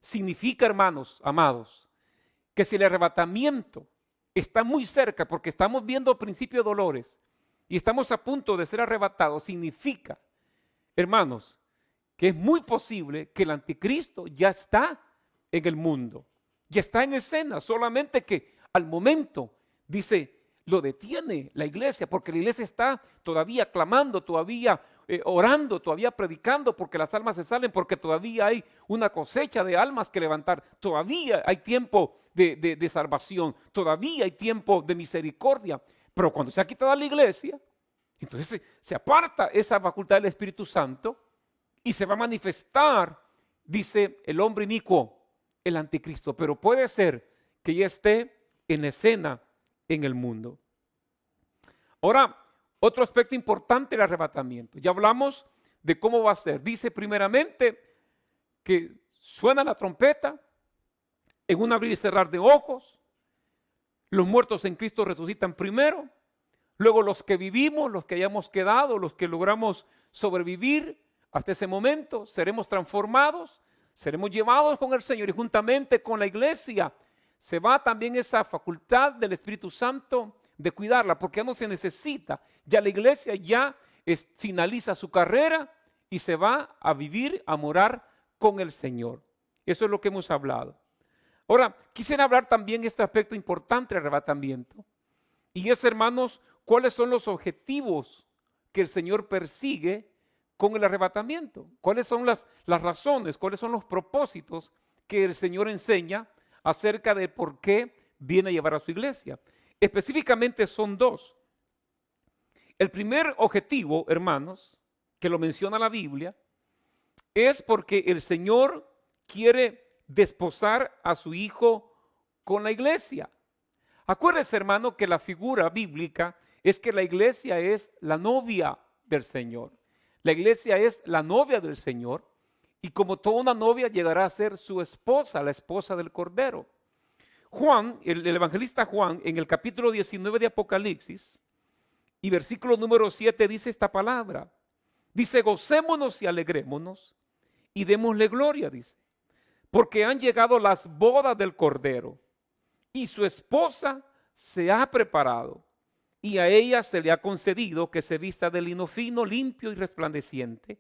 Significa, hermanos, amados, que si el arrebatamiento está muy cerca, porque estamos viendo al principio dolores y estamos a punto de ser arrebatados, significa, hermanos, que es muy posible que el anticristo ya está en el mundo, ya está en escena, solamente que al momento, dice, lo detiene la iglesia, porque la iglesia está todavía clamando, todavía orando, todavía predicando, porque las almas se salen, porque todavía hay una cosecha de almas que levantar, todavía hay tiempo de salvación, todavía hay tiempo de misericordia. Pero cuando se ha quitado la iglesia, entonces se aparta esa facultad del Espíritu Santo y se va a manifestar, dice el hombre inicuo, el anticristo. Pero puede ser que ya esté en escena en el mundo. Ahora, otro aspecto importante del arrebatamiento. Ya hablamos de cómo va a ser. Dice primeramente que suena la trompeta en un abrir y cerrar de ojos. Los muertos en Cristo resucitan primero. Luego los que vivimos, los que hayamos quedado, los que logramos sobrevivir hasta ese momento, seremos transformados, seremos llevados con el Señor y juntamente con la iglesia se va también esa facultad del Espíritu Santo de cuidarla, porque ya no se necesita. Ya la iglesia ya finaliza su carrera y se va a vivir, a morar con el Señor. Eso es lo que hemos hablado. Ahora, quisiera hablar también de este aspecto importante del arrebatamiento. Y es, hermanos, ¿cuáles son los objetivos que el Señor persigue con el arrebatamiento? ¿Cuáles son las razones? ¿Cuáles son los propósitos que el Señor enseña acerca de por qué viene a llevar a su iglesia? Específicamente son dos. El primer objetivo, hermanos, que lo menciona la Biblia, es porque el Señor quiere desposar a su Hijo con la iglesia. Acuérdese, hermano, que la figura bíblica es que la iglesia es la novia del Señor. La iglesia es la novia del Señor y como toda una novia llegará a ser su esposa, la esposa del Cordero. Juan, el evangelista Juan, en el capítulo 19 de Apocalipsis y versículo número 7 dice esta palabra. Dice, gocémonos y alegrémonos y démosle gloria, dice, porque han llegado las bodas del Cordero y su esposa se ha preparado y a ella se le ha concedido que se vista de lino fino, limpio y resplandeciente,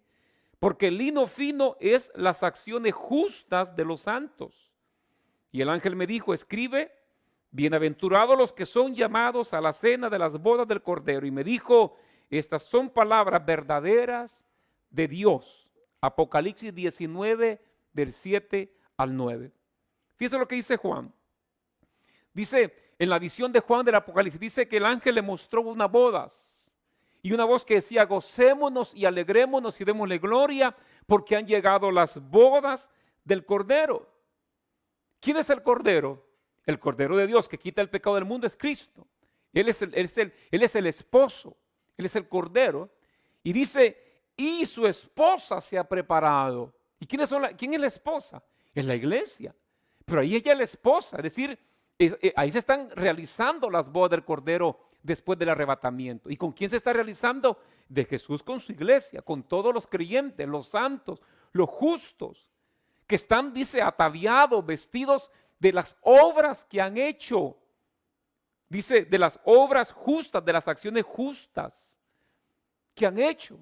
porque el lino fino es las acciones justas de los santos. Y el ángel me dijo, escribe, bienaventurados los que son llamados a la cena de las bodas del Cordero. Y me dijo, estas son palabras verdaderas de Dios. Apocalipsis 19, del 7 al 9. Fíjense lo que dice Juan. Dice, en la visión de Juan del Apocalipsis, dice que el ángel le mostró unas bodas. Y una voz que decía, gocémonos y alegrémonos y démosle gloria, porque han llegado las bodas del Cordero. ¿Quién es el Cordero? El Cordero de Dios que quita el pecado del mundo es Cristo. Él es el esposo, Él es el Cordero. Y dice, y su esposa se ha preparado. ¿Y quién es la esposa? Es la iglesia. Pero ahí ella es la esposa, es decir, ahí se están realizando las bodas del Cordero después del arrebatamiento. ¿Y con quién se está realizando? De Jesús con su iglesia, con todos los creyentes, los santos, los justos, que están, dice, ataviados, vestidos de las obras que han hecho. Dice, de las obras justas, de las acciones justas que han hecho.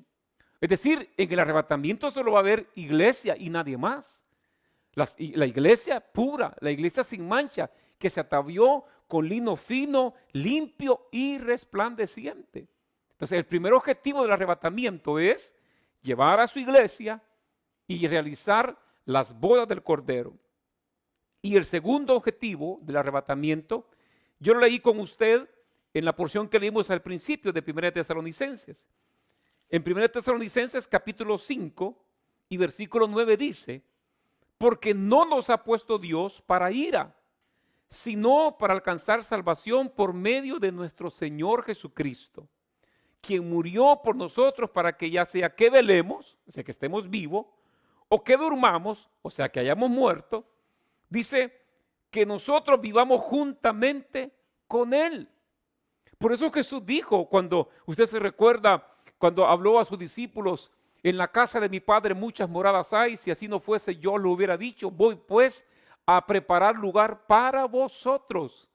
Es decir, en el arrebatamiento solo va a haber iglesia y nadie más. La iglesia pura, la iglesia sin mancha, que se atavió con lino fino, limpio y resplandeciente. Entonces, el primer objetivo del arrebatamiento es llevar a su iglesia y realizar las bodas del Cordero. Y el segundo objetivo del arrebatamiento, yo lo leí con usted en la porción que leímos al principio de 1 Tesalonicenses. En 1 Tesalonicenses capítulo 5 y versículo 9 dice: porque no nos ha puesto Dios para ira, sino para alcanzar salvación por medio de nuestro Señor Jesucristo, quien murió por nosotros para que ya sea que velemos, o sea que estemos vivos, o que durmamos, o sea que hayamos muerto, dice que nosotros vivamos juntamente con Él. Por eso Jesús dijo, cuando usted se recuerda, cuando habló a sus discípulos: en la casa de mi Padre muchas moradas hay, si así no fuese yo lo hubiera dicho, voy pues a preparar lugar para vosotros,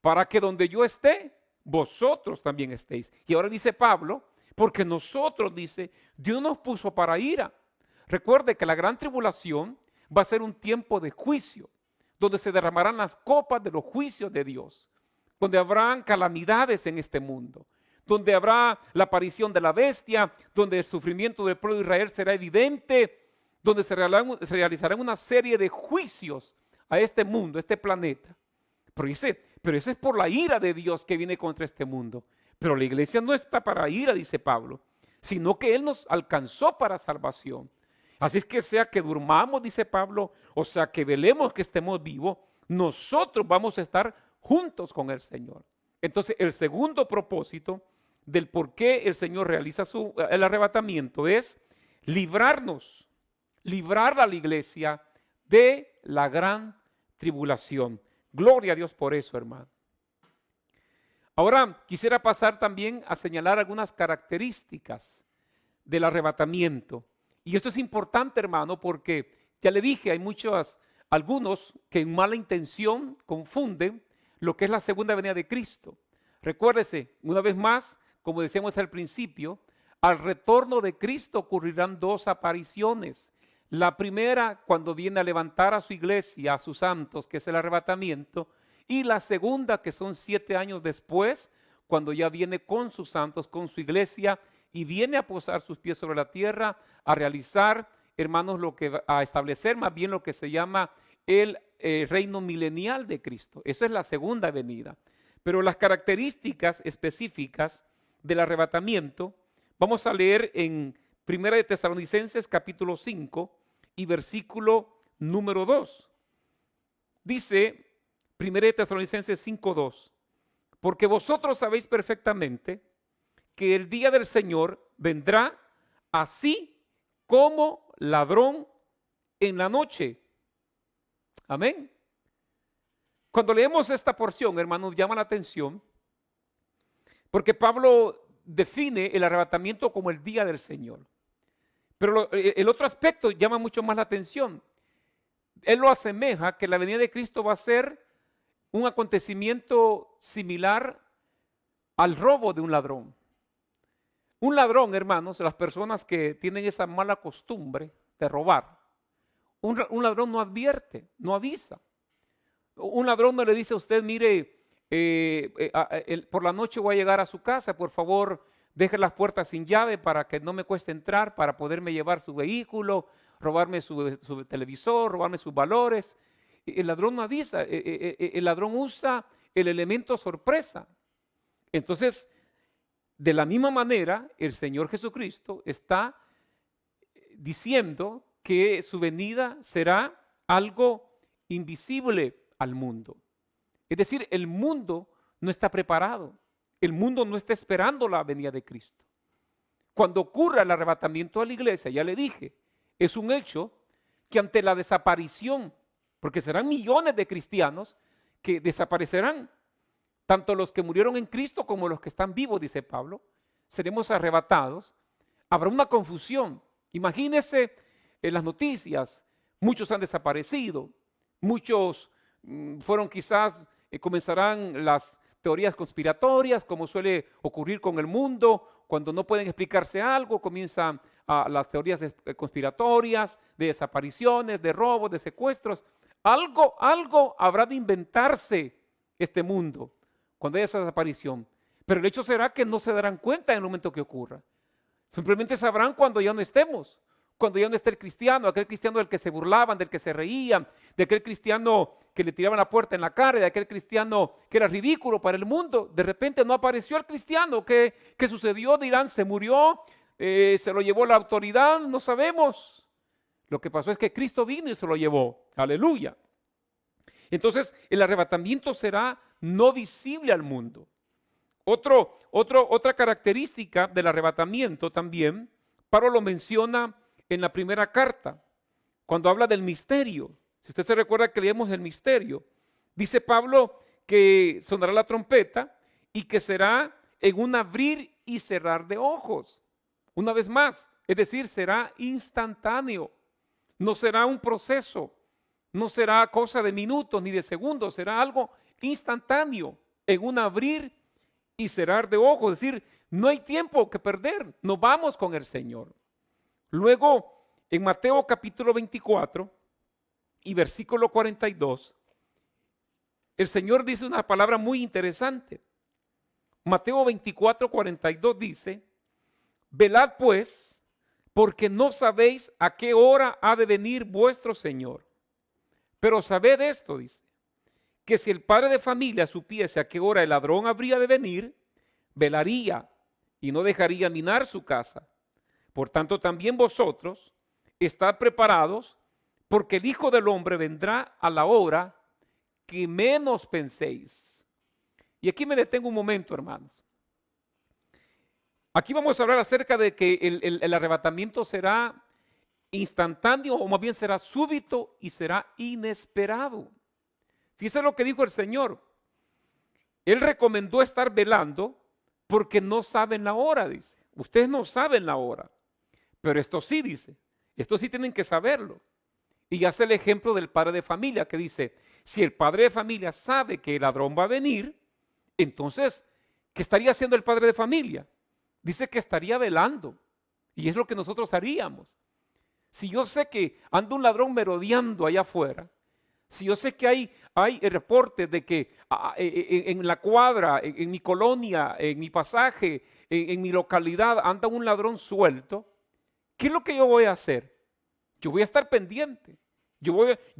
para que donde yo esté, vosotros también estéis. Y ahora dice Pablo, porque nosotros, dice, Dios nos puso para ira. Recuerde que la gran tribulación va a ser un tiempo de juicio, donde se derramarán las copas de los juicios de Dios, donde habrán calamidades en este mundo, donde habrá la aparición de la bestia, donde el sufrimiento del pueblo de Israel será evidente, donde se realizarán una serie de juicios a este mundo, a este planeta. Pero eso es por la ira de Dios que viene contra este mundo. Pero la iglesia no está para ira, dice Pablo, sino que Él nos alcanzó para salvación. Así es que sea que durmamos, dice Pablo, o sea que velemos, que estemos vivos, nosotros vamos a estar juntos con el Señor. Entonces, el segundo propósito del por qué el Señor realiza el arrebatamiento es librarnos, librar a la iglesia de la gran tribulación. Gloria a Dios por eso, hermano. Ahora quisiera pasar también a señalar algunas características del arrebatamiento. Y esto es importante, hermano, porque ya le dije, hay algunos que en mala intención confunden lo que es la segunda venida de Cristo. Recuérdese, una vez más, como decíamos al principio, al retorno de Cristo ocurrirán dos apariciones. La primera, cuando viene a levantar a su iglesia, a sus santos, que es el arrebatamiento. Y la segunda, que son 7 años después, cuando ya viene con sus santos, con su iglesia, y viene a posar sus pies sobre la tierra, a realizar, hermanos, a establecer más bien lo que se llama el reino milenial de Cristo. Eso es la segunda venida. Pero las características específicas del arrebatamiento, vamos a leer en 1 de Tesalonicenses capítulo 5 y versículo número 2. Dice 1 de Tesalonicenses 5:2, porque vosotros sabéis perfectamente que el día del Señor vendrá así como ladrón en la noche. Amén. Cuando leemos esta porción, hermanos, llama la atención porque Pablo define el arrebatamiento como el día del Señor. Pero el otro aspecto llama mucho más la atención. Él lo asemeja que la venida de Cristo va a ser un acontecimiento similar al robo de un ladrón. Un ladrón, hermanos, las personas que tienen esa mala costumbre de robar, un ladrón no advierte, no avisa. Un ladrón no le dice a usted, mire, por la noche voy a llegar a su casa, por favor, deje las puertas sin llave para que no me cueste entrar, para poderme llevar su vehículo, robarme su televisor, robarme sus valores. El ladrón no avisa, el ladrón usa el elemento sorpresa. Entonces, de la misma manera, el Señor Jesucristo está diciendo que su venida será algo invisible al mundo. Es decir, el mundo no está preparado. El mundo no está esperando la venida de Cristo. Cuando ocurra el arrebatamiento de la iglesia, ya le dije, es un hecho que ante la desaparición, porque serán millones de cristianos que desaparecerán, tanto los que murieron en Cristo como los que están vivos, dice Pablo, seremos arrebatados. Habrá una confusión. Imagínese en las noticias, muchos han desaparecido, muchos fueron quizás, comenzarán las teorías conspiratorias, como suele ocurrir con el mundo, cuando no pueden explicarse algo, comienzan las teorías conspiratorias, de desapariciones, de robos, de secuestros. Algo habrá de inventarse este mundo cuando haya esa desaparición. Pero el hecho será que no se darán cuenta en el momento que ocurra. Simplemente sabrán cuando ya no estemos, cuando ya no está el cristiano, aquel cristiano del que se burlaban, del que se reían, de aquel cristiano que le tiraban la puerta en la cara, de aquel cristiano que era ridículo para el mundo. De repente no apareció el cristiano. ¿Qué sucedió? Dirán, se murió, se lo llevó la autoridad, no sabemos. Lo que pasó es que Cristo vino y se lo llevó. Aleluya. Entonces el arrebatamiento será no visible al mundo. Otra característica del arrebatamiento también, Pablo lo menciona en la primera carta, cuando habla del misterio. Si usted se recuerda que leemos el misterio, dice Pablo que sonará la trompeta y que será en un abrir y cerrar de ojos. Una vez más, es decir, será instantáneo, no será un proceso, no será cosa de minutos ni de segundos, será algo instantáneo, en un abrir y cerrar de ojos. Es decir, no hay tiempo que perder, nos vamos con el Señor. Luego, en Mateo capítulo 24 y versículo 42, el Señor dice una palabra muy interesante. Mateo 24, 42 dice, velad pues, porque no sabéis a qué hora ha de venir vuestro Señor. Pero sabed esto, dice, que si el padre de familia supiese a qué hora el ladrón habría de venir, velaría y no dejaría minar su casa. Por tanto, también vosotros estad preparados, porque el Hijo del Hombre vendrá a la hora que menos penséis. Y aquí me detengo un momento, hermanos. Aquí vamos a hablar acerca de que el arrebatamiento será instantáneo, o más bien será súbito y será inesperado. Fíjese lo que dijo el Señor. Él recomendó estar velando porque no saben la hora, dice. Ustedes no saben la hora, pero esto sí, dice. Esto sí tienen que saberlo. Y hace el ejemplo del padre de familia que dice, si el padre de familia sabe que el ladrón va a venir, entonces, ¿qué estaría haciendo el padre de familia? Dice que estaría velando. Y es lo que nosotros haríamos. Si yo sé que anda un ladrón merodeando allá afuera, si yo sé que hay reportes de que en la cuadra, en mi colonia, en mi pasaje, en mi localidad anda un ladrón suelto, ¿qué es lo que yo voy a hacer? Yo voy a estar pendiente. Yo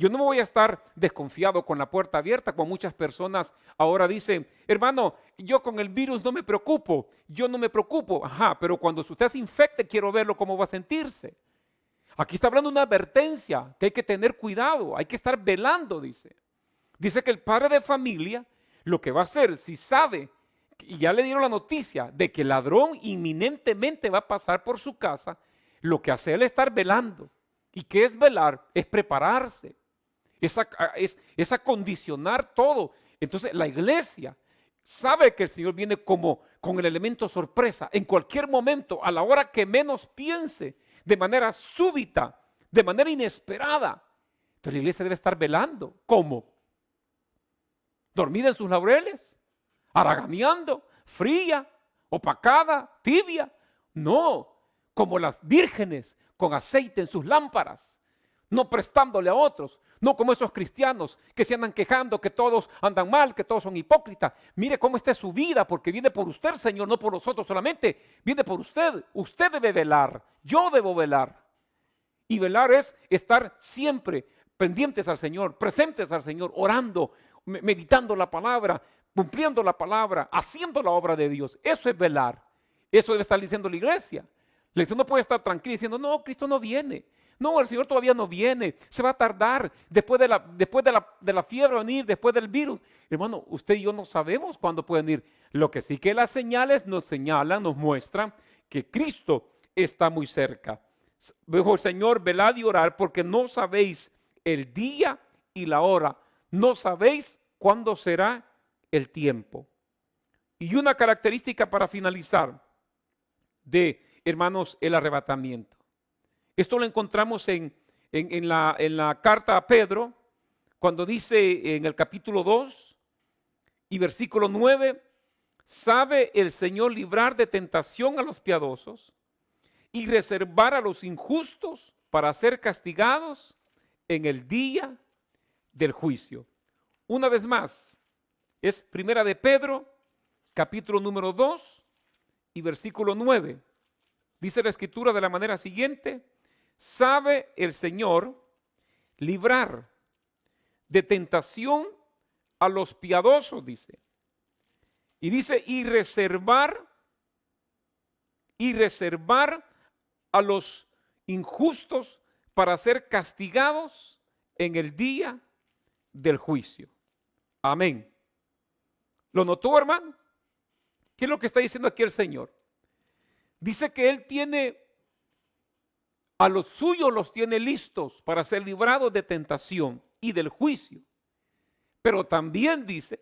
no me voy a estar desconfiado con la puerta abierta, como muchas personas ahora dicen, hermano, yo con el virus no me preocupo, yo no me preocupo. Ajá, pero cuando usted se infecte, quiero verlo cómo va a sentirse. Aquí está hablando una advertencia, que hay que tener cuidado, hay que estar velando, dice. Dice que el padre de familia, lo que va a hacer, si sabe, y ya le dieron la noticia, de que el ladrón inminentemente va a pasar por su casa, lo que hace él es estar velando. ¿Y qué es velar? Es prepararse, es acondicionar todo. Entonces la iglesia sabe que el Señor viene como con el elemento sorpresa, en cualquier momento, a la hora que menos piense, de manera súbita, de manera inesperada. Entonces la iglesia debe estar velando. ¿Cómo? ¿Dormida en sus laureles? ¿Haraganeando? ¿Fría? ¿Opacada? ¿Tibia? No, como las vírgenes con aceite en sus lámparas, no prestándole a otros, no como esos cristianos que se andan quejando que todos andan mal, que todos son hipócritas. Mire cómo está su vida, porque viene por usted, Señor, no por nosotros solamente, viene por usted. Usted debe velar, yo debo velar. Y velar es estar siempre pendientes al Señor, presentes al Señor, orando, meditando la palabra, cumpliendo la palabra, haciendo la obra de Dios. Eso es velar. Eso debe estar diciendo la iglesia. La iglesia no puede estar tranquila diciendo, no, Cristo no viene. No, el Señor todavía no viene, se va a tardar, después de la fiebre va a venir, después del virus. Hermano, usted y yo no sabemos cuándo puede venir. Lo que sí que las señales nos señalan, nos muestran que Cristo está muy cerca. Dijo el Señor, velad y orad porque no sabéis el día y la hora, no sabéis cuándo será el tiempo. Y una característica para finalizar de, hermanos, el arrebatamiento. Esto lo encontramos en la carta a Pedro, cuando dice en el capítulo 2 y versículo 9, ¿sabe el Señor librar de tentación a los piadosos y reservar a los injustos para ser castigados en el día del juicio? Una vez más, es primera de Pedro, capítulo número 2 y versículo 9. Dice la escritura de la manera siguiente, sabe el Señor librar de tentación a los piadosos, dice. Y dice, y reservar a los injustos para ser castigados en el día del juicio. Amén. ¿Lo notó, hermano? ¿Qué es lo que está diciendo aquí el Señor? Dice que Él tiene a los suyos, los tiene listos para ser librados de tentación y del juicio. Pero también dice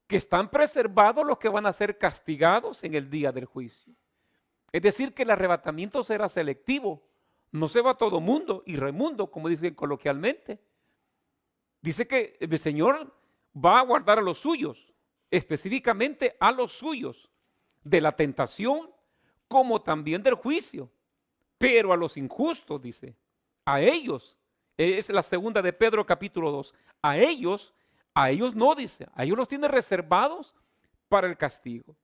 que están preservados los que van a ser castigados en el día del juicio. Es decir, que el arrebatamiento será selectivo. No se va todo mundo y remundo, como dicen coloquialmente. Dice que el Señor va a guardar a los suyos, específicamente a los suyos, de la tentación como también del juicio. Pero a los injustos, dice, a ellos, es la segunda de Pedro capítulo 2, a ellos no, dice, a ellos los tiene reservados para el castigo.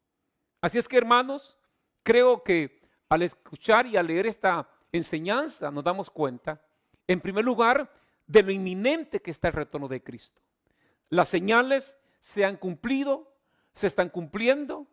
Así es que, hermanos, creo que al escuchar y al leer esta enseñanza nos damos cuenta, en primer lugar, de lo inminente que está el retorno de Cristo. Las señales se han cumplido, se están cumpliendo.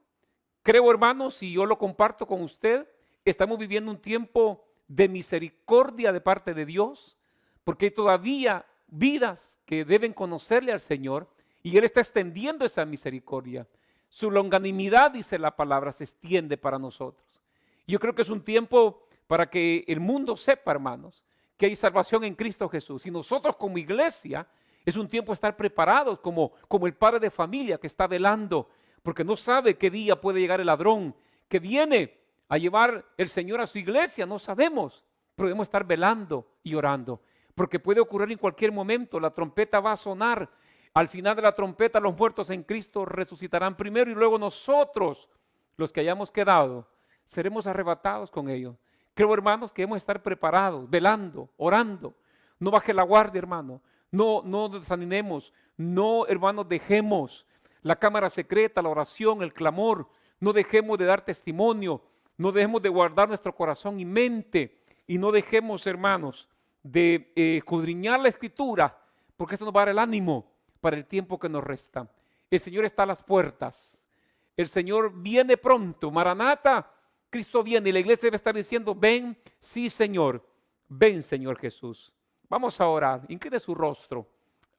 Creo, hermanos, si yo lo comparto con usted, estamos viviendo un tiempo de misericordia de parte de Dios, porque hay todavía vidas que deben conocerle al Señor y Él está extendiendo esa misericordia. Su longanimidad, dice la palabra, se extiende para nosotros. Yo creo que es un tiempo para que el mundo sepa, hermanos, que hay salvación en Cristo Jesús. Y nosotros como iglesia es un tiempo de estar preparados como el padre de familia que está velando, porque no sabe qué día puede llegar el ladrón que viene a llevar el Señor a su iglesia. No sabemos, pero debemos estar velando y orando, porque puede ocurrir en cualquier momento. La trompeta va a sonar. Al final de la trompeta los muertos en Cristo resucitarán primero y luego nosotros, los que hayamos quedado, seremos arrebatados con ellos. Creo, hermanos, que debemos estar preparados, velando, orando. No baje la guardia, hermano. No desanimemos. No, hermanos, dejemos la cámara secreta, la oración, el clamor. No dejemos de dar testimonio. No dejemos de guardar nuestro corazón y mente. Y no dejemos, hermanos, de escudriñar la Escritura, porque eso nos va a dar el ánimo para el tiempo que nos resta. El Señor está a las puertas. El Señor viene pronto. Maranata, Cristo viene y la iglesia debe estar diciendo, ven, sí Señor, ven Señor Jesús. Vamos a orar, incline su rostro.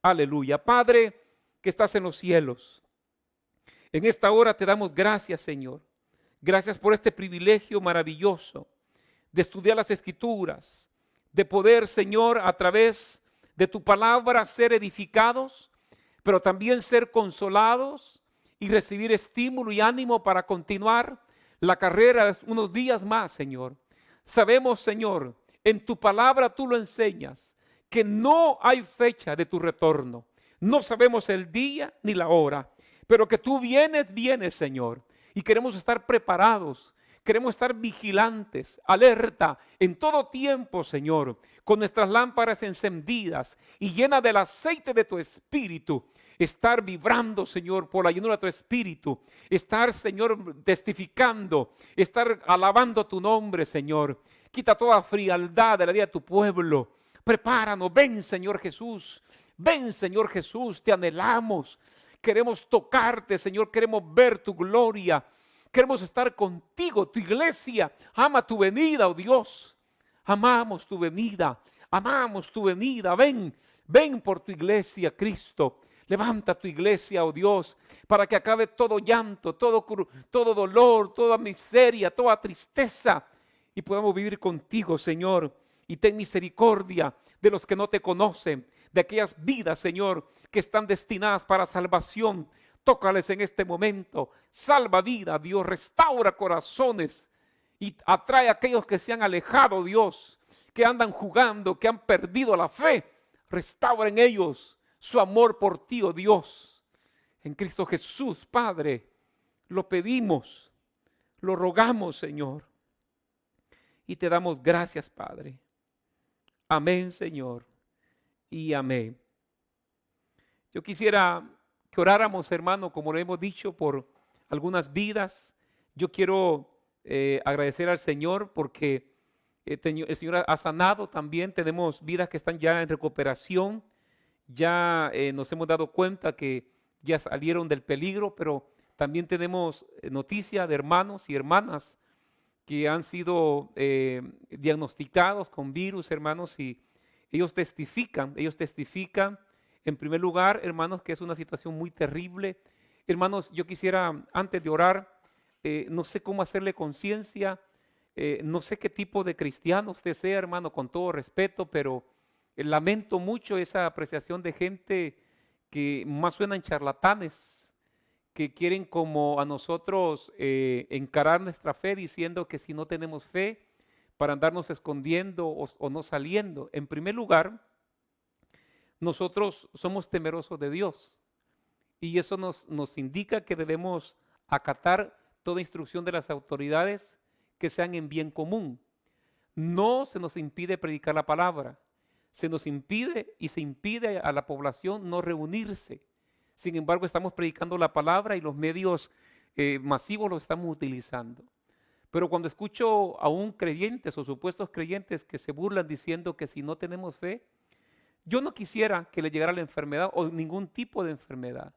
Aleluya. Padre que estás en los cielos, en esta hora te damos gracias, Señor. Gracias por este privilegio maravilloso de estudiar las Escrituras, de poder, Señor, a través de tu palabra ser edificados, pero también ser consolados y recibir estímulo y ánimo para continuar la carrera unos días más, Señor. Sabemos, Señor, en tu palabra tú lo enseñas, que no hay fecha de tu retorno. No sabemos el día ni la hora, pero que tú vienes, Señor. Y queremos estar preparados, queremos estar vigilantes, alerta en todo tiempo, Señor, con nuestras lámparas encendidas y llenas del aceite de tu Espíritu. Estar vibrando, Señor, por la llenura de tu Espíritu. Estar, Señor, testificando, estar alabando tu nombre, Señor. Quita toda frialdad de la vida de tu pueblo. Prepáranos, ven, Señor Jesús. Ven, Señor Jesús, te anhelamos. Queremos tocarte, Señor, queremos ver tu gloria. Queremos estar contigo, tu iglesia. Ama tu venida, oh Dios. Amamos tu venida, amamos tu venida. Ven, ven por tu iglesia, Cristo. Levanta tu iglesia, oh Dios, para que acabe todo llanto, todo dolor, toda miseria, toda tristeza y podamos vivir contigo, Señor. Y ten misericordia de los que no te conocen, de aquellas vidas, Señor, que están destinadas para salvación. Tócales en este momento, salva vida, Dios, restaura corazones y atrae a aquellos que se han alejado, Dios, que andan jugando, que han perdido la fe. Restaura en ellos su amor por ti, oh Dios. En Cristo Jesús, Padre, lo pedimos, lo rogamos, Señor. Y te damos gracias, Padre. Amén, Señor. Y amén. Yo quisiera que oráramos, hermano, como lo hemos dicho, por algunas vidas. Yo quiero agradecer al Señor porque El Señor ha sanado también. Tenemos vidas que están ya en recuperación. Ya nos hemos dado cuenta que ya salieron del peligro, pero también tenemos noticia de hermanos y hermanas que han sido diagnosticados con virus, hermanos, y ellos testifican en primer lugar, hermanos, que es una situación muy terrible. Hermanos, yo quisiera, antes de orar, no sé cómo hacerle conciencia, no sé qué tipo de cristiano usted sea, hermano, con todo respeto, pero lamento mucho esa apreciación de gente que más suenan charlatanes, que quieren como a nosotros encarar nuestra fe diciendo que si no tenemos fe, para andarnos escondiendo o no saliendo. En primer lugar, nosotros somos temerosos de Dios y eso nos indica que debemos acatar toda instrucción de las autoridades que sean en bien común. No se nos impide predicar la palabra, se nos impide y se impide a la población no reunirse. Sin embargo, estamos predicando la palabra y los medios masivos los estamos utilizando. Pero cuando escucho a un creyentes o supuestos creyentes que se burlan diciendo que si no tenemos fe, yo no quisiera que le llegara la enfermedad o ningún tipo de enfermedad.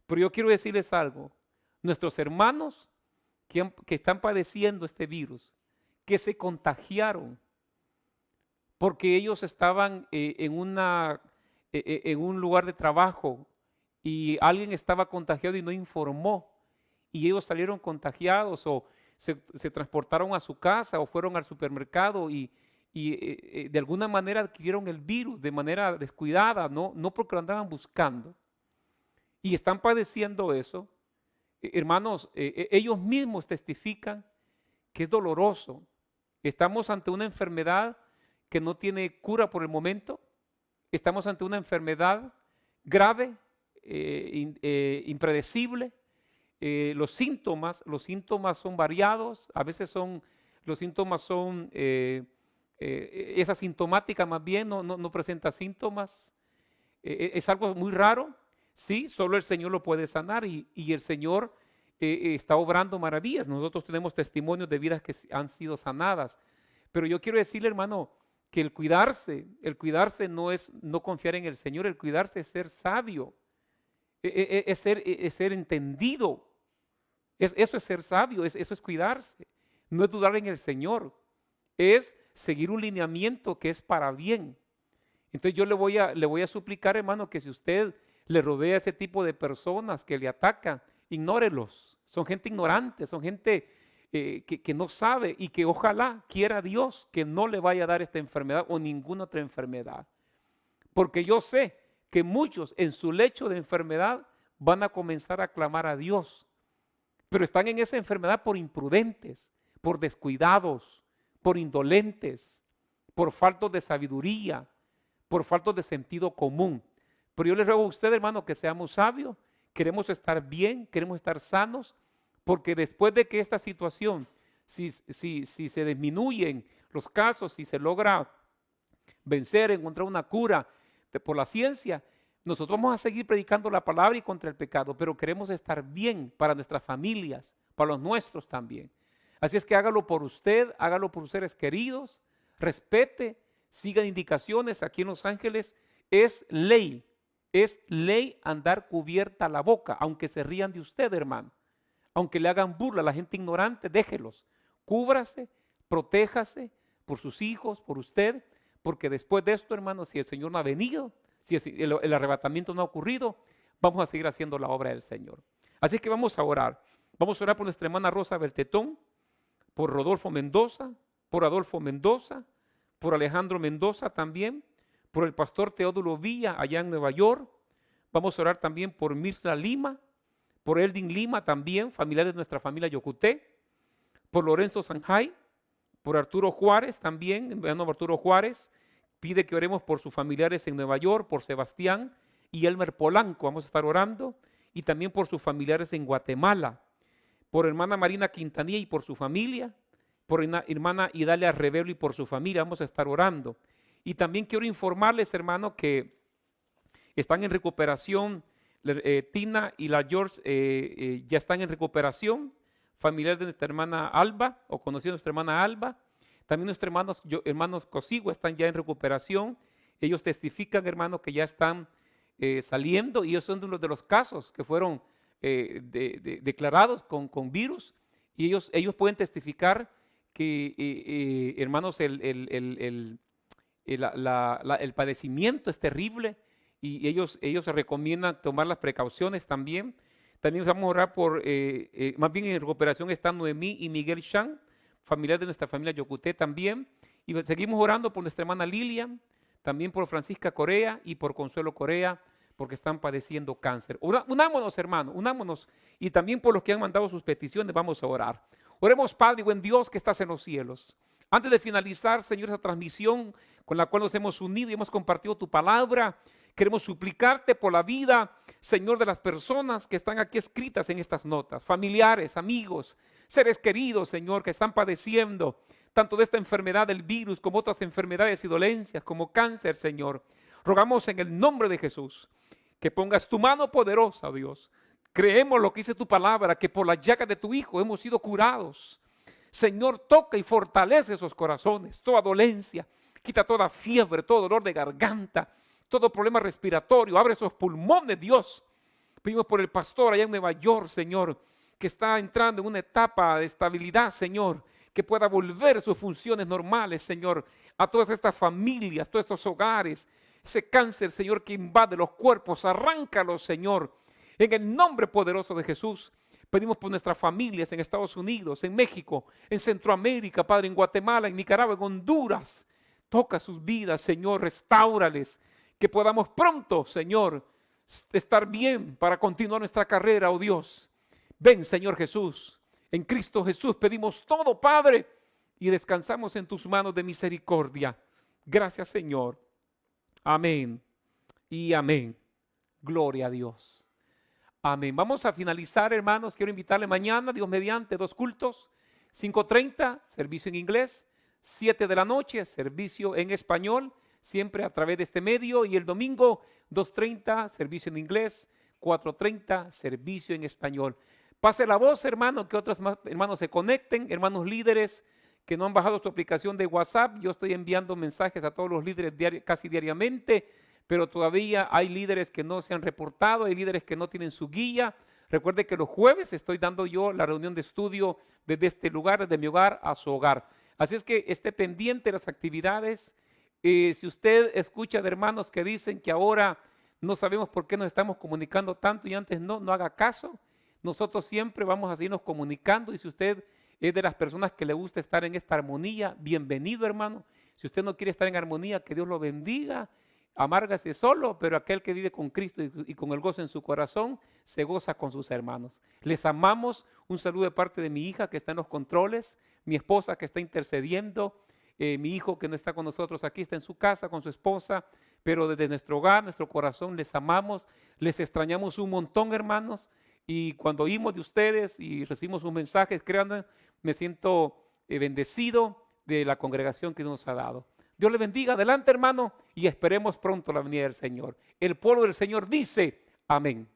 Pero yo quiero decirles algo. Nuestros hermanos que están padeciendo este virus, que se contagiaron porque ellos estaban en un lugar de trabajo y alguien estaba contagiado y no informó y ellos salieron contagiados o se transportaron a su casa o fueron al supermercado y de alguna manera adquirieron el virus de manera descuidada, no porque lo andaban buscando y están padeciendo eso. Hermanos, ellos mismos testifican que es doloroso. Estamos ante una enfermedad que no tiene cura por el momento. Estamos ante una enfermedad grave, impredecible. Los síntomas son variados. A veces los síntomas son, es asintomática más bien, no presenta síntomas. Es algo muy raro. Sí, solo el Señor lo puede sanar y el Señor está obrando maravillas. Nosotros tenemos testimonios de vidas que han sido sanadas. Pero yo quiero decirle, hermano, que el cuidarse no es no confiar en el Señor, el cuidarse es ser sabio, es ser entendido. Eso es ser sabio, eso es cuidarse. No es dudar en el Señor, es seguir un lineamiento que es para bien. Entonces yo le voy a suplicar, hermano, que si usted le rodea a ese tipo de personas que le atacan, ignórelos. Son gente ignorante, son gente que no sabe y que ojalá quiera Dios que no le vaya a dar esta enfermedad o ninguna otra enfermedad. Porque yo sé que muchos en su lecho de enfermedad van a comenzar a clamar a Dios, pero están en esa enfermedad por imprudentes, por descuidados, por indolentes, por faltos de sabiduría, por faltos de sentido común. Pero yo le ruego a usted, hermano, que seamos sabios, queremos estar bien, queremos estar sanos, porque después de que esta situación, si se disminuyen los casos, si se logra vencer, encontrar una cura por la ciencia, nosotros vamos a seguir predicando la palabra y contra el pecado, pero queremos estar bien para nuestras familias, para los nuestros también. Así es que hágalo por usted, hágalo por sus seres queridos, respete, siga indicaciones. Aquí en Los Ángeles es ley andar cubierta la boca, aunque se rían de usted, hermano. Aunque le hagan burla a la gente ignorante, déjelos. Cúbrase, protéjase por sus hijos, por usted, porque después de esto, hermano, si el Señor no ha venido, si el arrebatamiento no ha ocurrido, vamos a seguir haciendo la obra del Señor. Así que vamos a orar. Vamos a orar por nuestra hermana Rosa Bertetón, por Rodolfo Mendoza, por Adolfo Mendoza, por Alejandro Mendoza también, por el pastor Teodulo Villa allá en Nueva York. Vamos a orar también por Mirza Lima, por Eldin Lima también, familiares de nuestra familia Yocuté, por Lorenzo Sanjay, por Arturo Juárez también, hermano Arturo Juárez, pide que oremos por sus familiares en Nueva York, por Sebastián y Elmer Polanco, vamos a estar orando, y también por sus familiares en Guatemala, por hermana Marina Quintanilla y por su familia, por hermana Idalia Revelo y por su familia, vamos a estar orando. Y también quiero informarles, hermano, que están en recuperación, Tina y la George ya están en recuperación, familiares de nuestra hermana Alba, o conocidos de nuestra hermana Alba. También nuestros hermanos Cosigua están ya en recuperación. Ellos testifican, hermanos, que ya están saliendo, y ellos son de uno de los casos que fueron declarados con virus, y ellos pueden testificar que, hermanos, el padecimiento es terrible, y ellos recomiendan tomar las precauciones también. También vamos a orar por, más bien en recuperación están Noemí y Miguel Chan, familiares de nuestra familia Yocuté también, y seguimos orando por nuestra hermana Lilian, también por Francisca Corea y por Consuelo Corea, porque están padeciendo cáncer. Unámonos, hermanos, unámonos, y también por los que han mandado sus peticiones vamos a orar. Oremos, Padre, buen Dios que estás en los cielos. Antes de finalizar, Señor, esta transmisión con la cual nos hemos unido y hemos compartido tu palabra, queremos suplicarte por la vida, Señor, de las personas que están aquí escritas en estas notas, familiares, amigos, seres queridos, Señor, que están padeciendo tanto de esta enfermedad del virus como otras enfermedades y dolencias como cáncer, Señor. Rogamos en el nombre de Jesús que pongas tu mano poderosa, Dios. Creemos lo que dice tu palabra, que por la llaga de tu Hijo hemos sido curados. Señor, toca y fortalece esos corazones, toda dolencia, quita toda fiebre, todo dolor de garganta, todo problema respiratorio, abre esos pulmones, Dios. Pedimos por el pastor allá en Nueva York, Señor, que está entrando en una etapa de estabilidad, Señor, que pueda volver a sus funciones normales, Señor, a todas estas familias, todos estos hogares. Ese cáncer, Señor, que invade los cuerpos, arráncalo, Señor, en el nombre poderoso de Jesús. Pedimos por nuestras familias en Estados Unidos, en México, en Centroamérica, Padre, en Guatemala, en Nicaragua, en Honduras. Toca sus vidas, Señor, restáurales, que podamos pronto, Señor, estar bien para continuar nuestra carrera, oh Dios. Ven, Señor Jesús, en Cristo Jesús pedimos todo, Padre, y descansamos en tus manos de misericordia. Gracias, Señor. Amén y amén. Gloria a Dios. Amén. Vamos a finalizar, hermanos. Quiero invitarle mañana, Dios mediante, 2 cultos. 5:30, servicio en inglés. 7 de la noche, servicio en español, siempre a través de este medio. Y el domingo, 2:30, servicio en inglés. 4:30, servicio en español. Pase la voz, hermano, que otros hermanos se conecten, hermanos líderes que no han bajado su aplicación de WhatsApp. Yo estoy enviando mensajes a todos los líderes casi diariamente, pero todavía hay líderes que no se han reportado, hay líderes que no tienen su guía. Recuerde que los jueves estoy dando yo la reunión de estudio desde este lugar, desde mi hogar a su hogar. Así es que esté pendiente de las actividades. Si usted escucha de hermanos que dicen que ahora no sabemos por qué nos estamos comunicando tanto y antes no haga caso. Nosotros siempre vamos a seguirnos comunicando, y si usted es de las personas que le gusta estar en esta armonía, bienvenido, hermano. Si usted no quiere estar en armonía, que Dios lo bendiga. Amárgase solo, pero aquel que vive con Cristo y con el gozo en su corazón, se goza con sus hermanos. Les amamos. Un saludo de parte de mi hija que está en los controles, mi esposa que está intercediendo, mi hijo que no está con nosotros aquí, está en su casa con su esposa, pero desde nuestro hogar, nuestro corazón, les amamos, les extrañamos un montón, hermanos. Y cuando oímos de ustedes y recibimos sus mensajes, créanme, me siento bendecido de la congregación que nos ha dado. Dios le bendiga. Adelante, hermano, y esperemos pronto la venida del Señor. El pueblo del Señor dice amén.